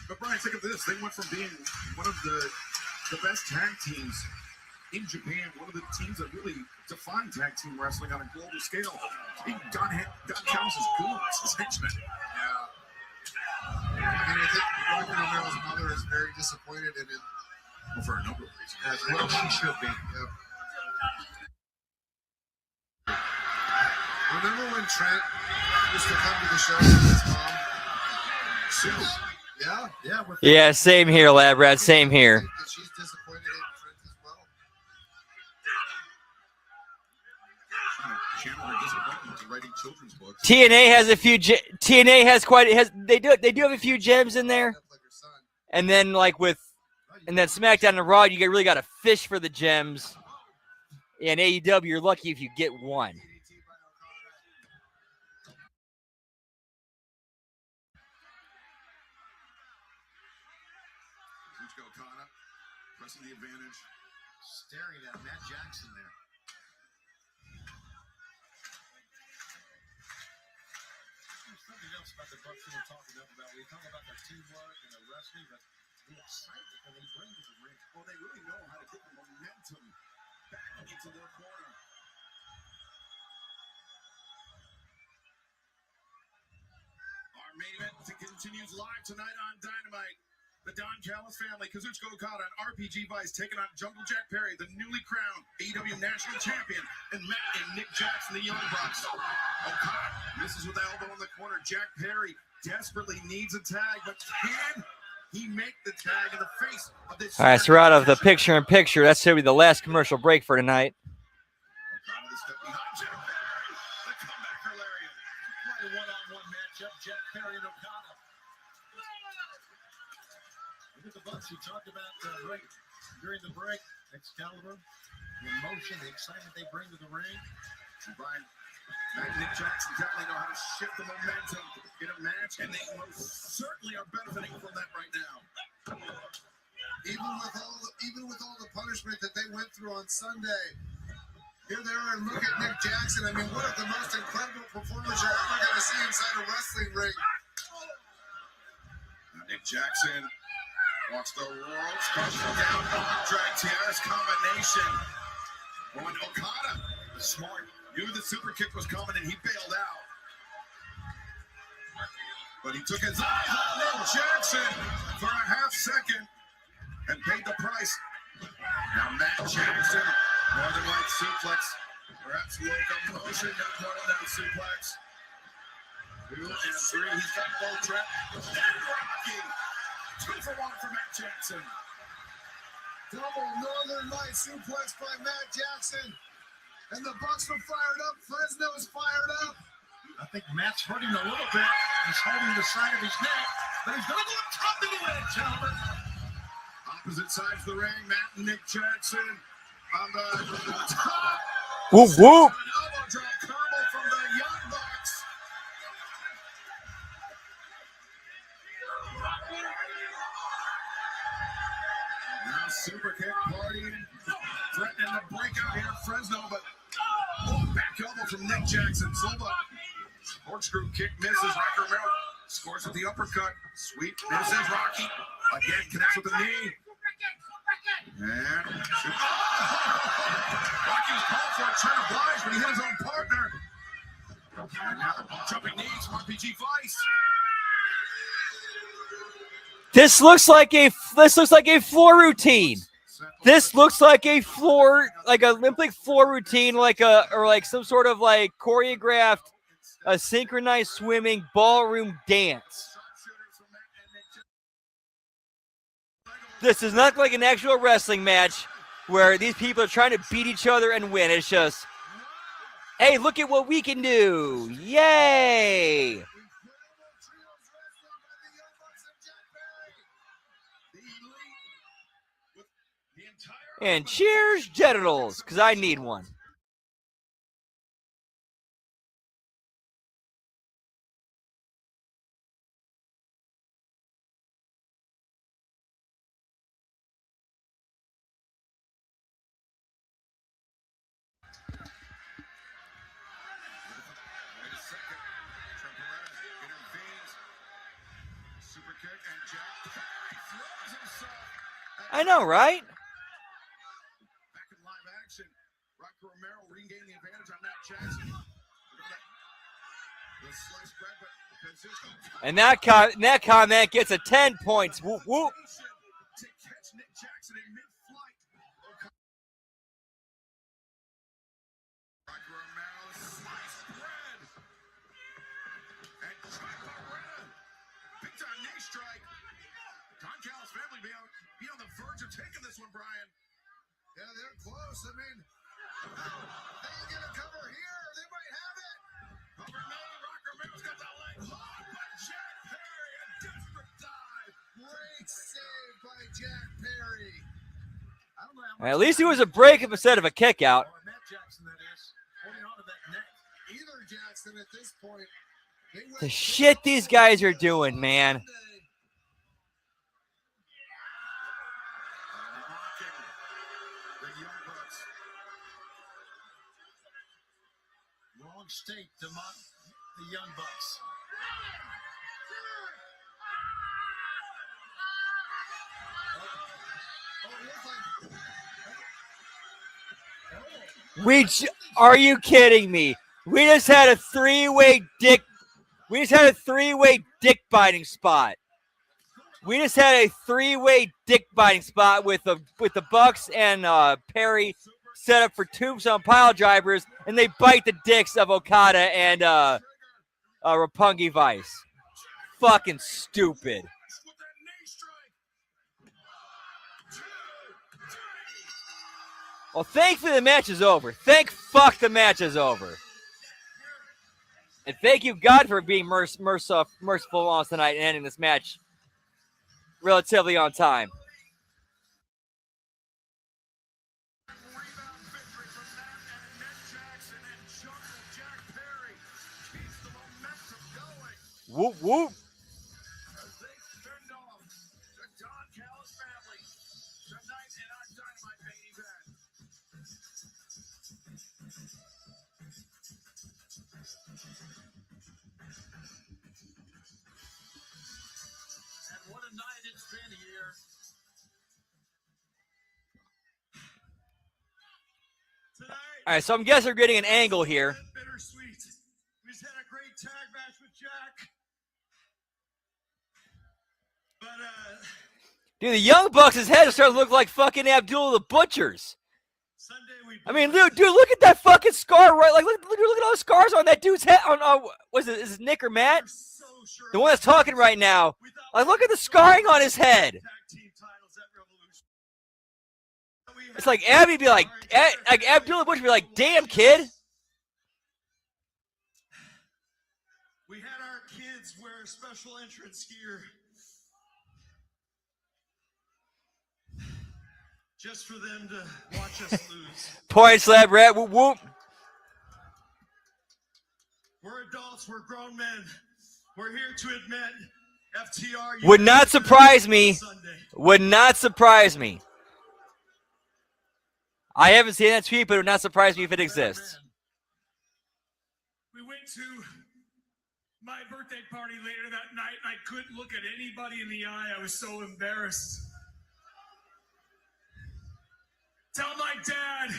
But Brian, think of this. They went from being one of the best tag teams in Japan, one of the teams that really defined tag team wrestling on a global scale. Don Callis' goons, essentially. Yeah. I mean, I think Rocky Romero's mother is very disappointed in him. Well, for a number of reasons. As well she should be. Yep. Remember when Trent used to come to the show with his mom? Sue. Yeah. Yeah, same here, Lab Rat. Same here. She's disappointed in Trent as well. Channel her disappointment to writing children's books. TNA has a few. TNA has they do have a few gems in there. And then and then SmackDown and Raw, you really got to fish for the gems. In AEW, you're lucky if you get one. Pressing the advantage. Staring at Matt Jackson there. There's something else about the Bucks we were talking about. We talk about their teamwork and their wrestling, but the excitement that they bring to the ring. Well, they really know how to get the momentum back into their corner. Our main event continues live tonight on Dynamite. The Don Callis family, Kazuchika Okada and RPG Vice taking on Jungle Jack Perry, the newly crowned AEW National Champion, and Matt and Nick Jackson, the Young Bucks. Okada misses with the elbow in the corner. Jack Perry desperately needs a tag, but can he make the tag in the face of this? All right, so we're out of the picture-in-picture. That's going to be the last commercial break for tonight. Okada the step behind Jack Perry. The comeback for Lariat. one-on-one matchup, Jack Perry and Okada. Look at the Bucks you talked about during the break. Excalibur, the emotion, the excitement they bring to the ring. And Brian, Nick Jackson definitely know how to shift the momentum in a match, and they most certainly are benefiting from that right now. Even with all the punishment that they went through on Sunday, here they are, and look at Nick Jackson. I mean, one of the most incredible performers you're ever going to see inside a wrestling ring. Now Nick Jackson walks the ropes, crushes down, drag Tiara's combination. On Okada, smart, knew the super kick was coming, and he bailed out. But he took his eyes on Nick Jackson for a half second and paid the price. Now Matt Jackson, Northern Light suplex, perhaps locomotion, not part of that suplex. 2 and 3, he's got both trap. And Rocky, 2 for 1 for Matt Jackson. Double Northern Light suplex by Matt Jackson. And the Bucks are fired up. Fresno is fired up. I think Matt's hurting a little bit. He's holding the side of his neck, but he's going to go up top of the ring, gentlemen. Opposite sides of the ring, Matt and Nick Jackson on the top. Whoop, whoop. An elbow drop combo from the Young Bucks. Now super kick partying, threatening to break out here Fresno, but back elbow from Nick Jackson. Silva, corkscrew kick misses. Rocky Romero scores with the uppercut. Sweep misses. Rocky again connects with the knee. And Rocky was called for a turn of blinds, but he hit his own partner. And now jumping knees from RPG Vice. This looks like a floor routine. This looks like a Olympic floor routine, or some sort of choreographed, synchronized swimming ballroom dance. This does not look like an actual wrestling match where these people are trying to beat each other and win. It's just, hey, look at what we can do. Yay! And cheers, genitals, because I need one. I know, right? Back in live action, Rocky Romero regained the advantage on Matt Jackson. The slice grab, but and that comment gets a 10 points. Whoop, whoop. to catch Nick Jackson in mid-flight. Rocky Romero sliced bread. And Chaparrita. Big time knee strike. Don Callis' family be on the verge of taking this one, Brian. Yeah, they're close. I mean, they can get a cover here. They might have it. Rocky Romero's got the leg locked by Jack Perry. A desperate dive. Great save by Jack Perry. I don't know how much At least it was a break instead of a kick out. or Matt Jackson, that is, holding on to that neck. Either Jackson at this point. They went The shit these guys are doing, man. The Young Bucks. Wrong state to mock the Young Bucks. Are you kidding me? We just had a three-way dick biting spot. We just had a three-way dick biting spot with the Bucks and Perry set up for tombstone pile drivers, and they bite the dicks of Okada and Roppongi Vice. Fucking stupid. Well, thankfully the match is over. Thank fuck the match is over. And thank you, God, for being merciful on us tonight and ending this match relatively on time. Rebound victory from Matt and Ned Jackson and Jungle Jack Perry keeps the momentum going Whoop, whoop. as they fend off the Don Callis family tonight in our Dynamite main event. And what a night it's been here. Tonight, All right, so I'm guessing we're getting an angle here. bittersweet. We just had a great tag match with Jack. But Dude, the Young Bucks' head is starting to look like fucking Abdullah the Butcher's. Sunday we I mean, dude, look at that fucking scar, right? Like, look at all the scars on that dude's head. On was it? Is it Nick or Matt? so sure The one that's talking right now. we thought Like, look at the scarring on his head. tag team titles at Revolution. We It's had like Abby be like Abdullah Butcher be like, damn kid. We had our kids wear special entrance gear just for them to watch us lose. Point slap rat, whoop whoop. We're adults, we're grown men. We're here to admit FTR Would not surprise me. Sunday. Would not surprise me. I haven't seen that tweet, but it would not surprise me if it exists. We went to my birthday party later that night, and I couldn't look at anybody in the eye. I was so embarrassed. Tell my dad,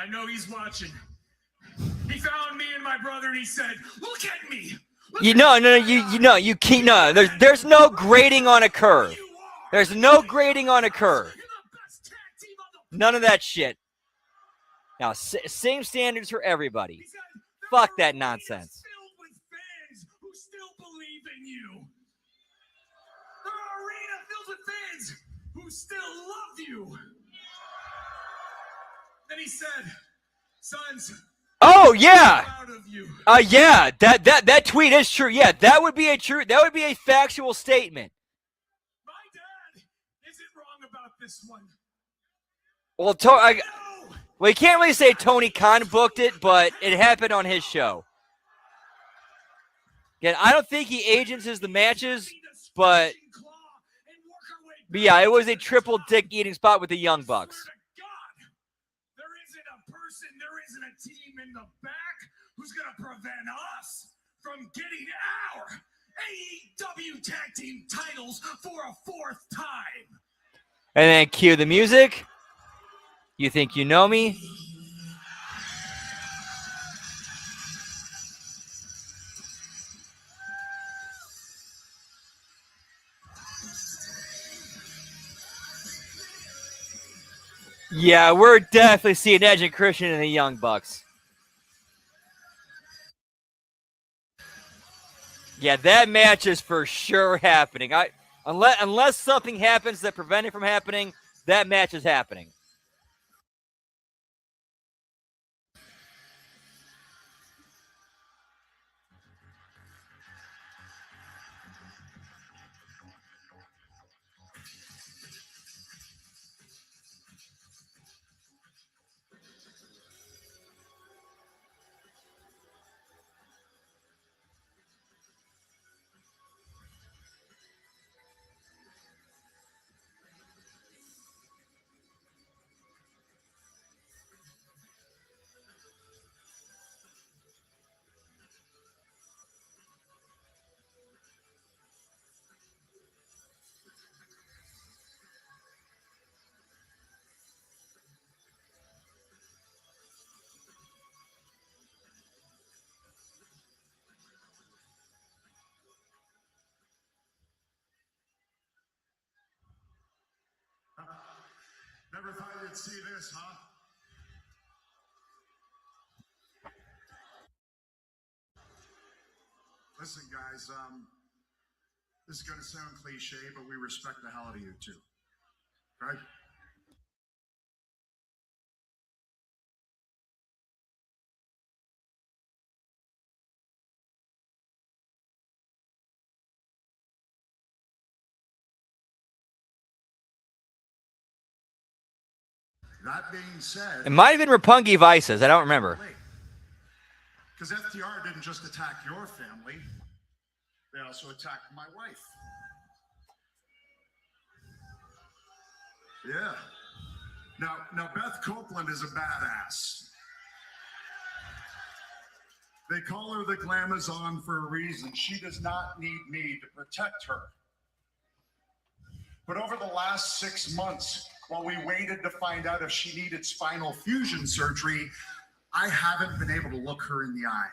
I know he's watching. He found me and my brother, and he said, "Look at me." You can't. No, there's no grading on a curve. There's no grading on a curve. None of that shit. Now, same standards for everybody. Fuck that nonsense. Filled with fans who still believe in you. There are arena filled with fans who still love you. Then he said, "Sons, Oh yeah. proud of you." Yeah, that tweet is true. Yeah, that would be a factual statement. My dad isn't wrong about this one. Well, No! well, you can't really say Tony Khan booked it, but it happened on his show. Again, I don't think he agencies the matches, but yeah, it was a triple dick eating spot with the Young Bucks. Swear to God, there isn't a person, there isn't a team in the back who's going to prevent us from getting our AEW Tag Team titles for a fourth time. And then cue the music. You think you know me? Yeah, we're definitely seeing Edge and Christian in the Young Bucks. Yeah, that match is for sure happening. Unless something happens that prevents it from happening, that match is happening. Never thought you'd see this, huh? Listen, guys, this is going to sound cliche, but we respect the hell out of you, too. Right? That being said, It might have been Roppongi Vices. I don't remember. Because FTR didn't just attack your family, they also attacked my wife. Yeah. Now Beth Copeland is a badass. They call her the Glamazon for a reason. She does not need me to protect her. But over the last 6 months, while we waited to find out if she needed spinal fusion surgery, I haven't been able to look her in the eye.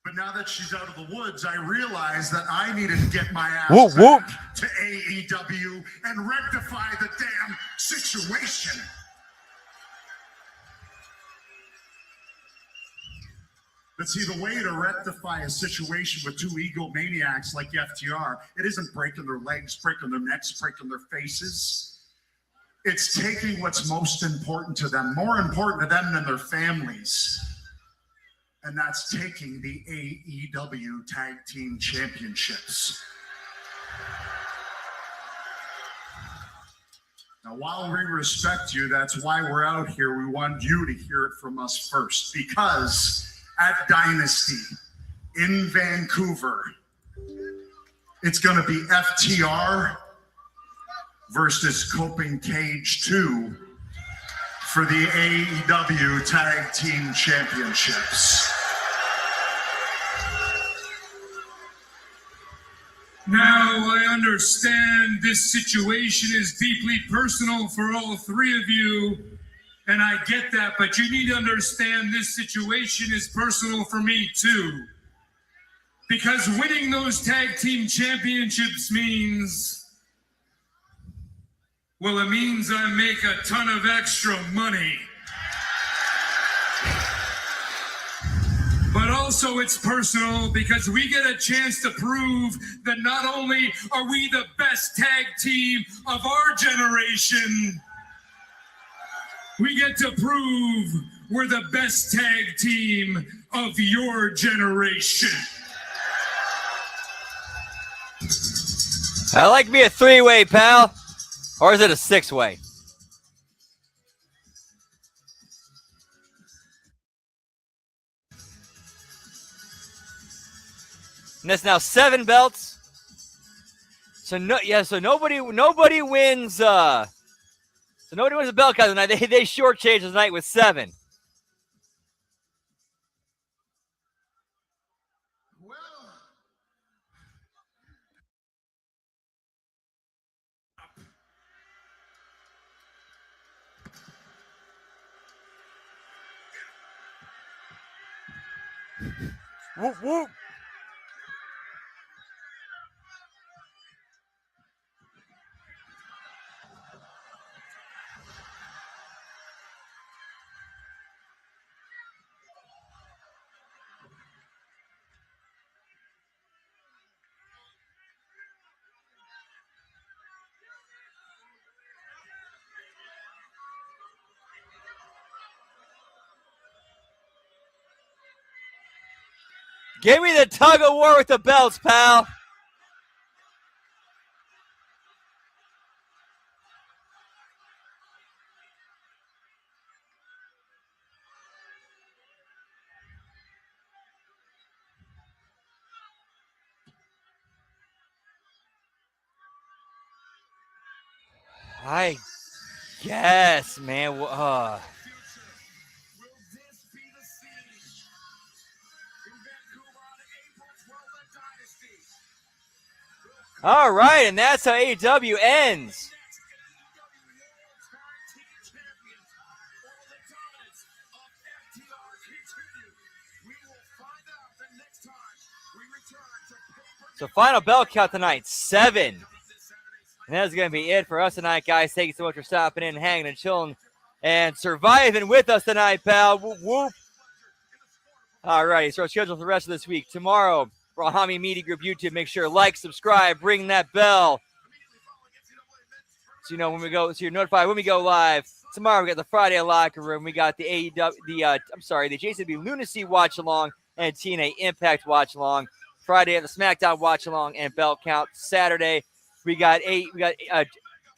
But now that she's out of the woods, I realize that I needed to get my ass back to AEW and rectify the damn situation. But see, the way to rectify a situation with two egomaniacs like FTR, it isn't breaking their legs, breaking their necks, breaking their faces. It's taking what's most important to them, more important to them than their families. And that's taking the AEW Tag Team Championships. Now, while we respect you, that's why we're out here. We want you to hear it from us first, because at Dynasty in Vancouver, it's going to be FTR versus Coping Cage 2 for the AEW Tag Team Championships. Now I understand this situation is deeply personal for all three of you, and I get that, but you need to understand this situation is personal for me too. Because winning those tag team championships means, well, it means I make a ton of extra money. But also it's personal because we get a chance to prove that not only are we the best tag team of our generation, we get to prove we're the best tag team of your generation. I like me a 3-way, pal. Or is it a 6-way? And that's now 7 belts. So nobody wins. So nobody wins a belt cut tonight. They shortchanged tonight with 7. Whoop, whoop. Give me the tug of war with the belts, pal. I guess, man. All right, and that's how AEW ends. So final bell count tonight, 7. And that's going to be it for us tonight, guys. Thank you so much for stopping in, hanging and chilling, and surviving with us tonight, pal. Whoop, whoop. All righty, so our schedule for the rest of this week. Tomorrow, for Hami Media Group YouTube, make sure to like, subscribe, ring that bell. So you know when we go, so you're notified when we go live. Tomorrow we got the Friday Locker Room. We got the AEW, the JCW Lunacy Watch Along and TNA Impact Watch Along. Friday at the SmackDown Watch Along and Bell Count. Saturday we got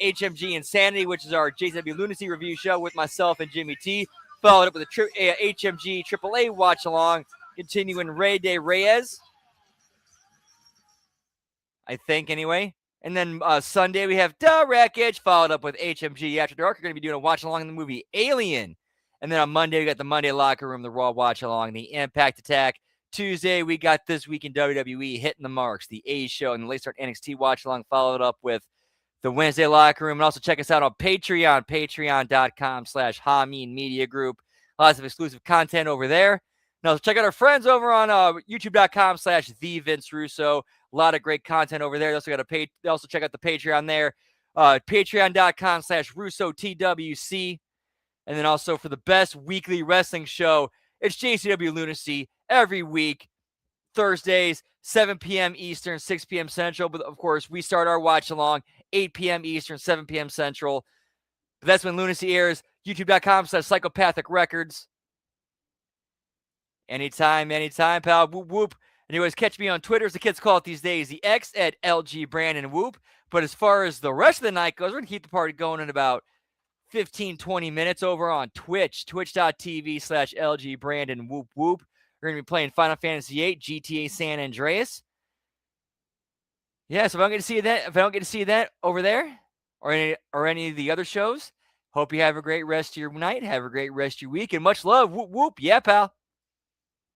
HMG Insanity, which is our JCW Lunacy review show with myself and Jimmy T. Followed up with a HMG AAA watch along, continuing Rey de Reyes, I think, anyway. And then Sunday we have Da Wreckage, followed up with HMG After Dark. We're going to be doing a watch along in the movie Alien. And then on Monday, we got the Monday Locker Room, the Raw watch along, the Impact Attack. Tuesday, we got This Week in WWE, Hitting the Marks, the A Show, and the Late Start NXT watch along, followed up with the Wednesday Locker Room. And also check us out on Patreon, patreon.com/Hameen Media Group. Lots of exclusive content over there. Now, check out our friends over on youtube.com/The Vince Russo. A lot of great content over there. They also check out the Patreon there, patreon.com/RussoTWC. And then also for the best weekly wrestling show, it's JCW Lunacy every week, Thursdays, 7 p.m. Eastern, 6 p.m. Central. But of course, we start our watch along 8 p.m. Eastern, 7 p.m. Central. But that's when Lunacy airs. YouTube.com/Psychopathic Records. Anytime, pal. Whoop, whoop. Anyways, catch me on Twitter, as the kids call it these days, the X at LG Brandon Whoop. But as far as the rest of the night goes, we're going to keep the party going in about 15, 20 minutes over on Twitch, twitch.tv/LG Brandon Whoop Whoop. We're going to be playing Final Fantasy VIII, GTA San Andreas. Yeah, so if I don't get to see that over there or any of the other shows, hope you have a great rest of your night, have a great rest of your week, and much love. Whoop, whoop. Yeah, pal.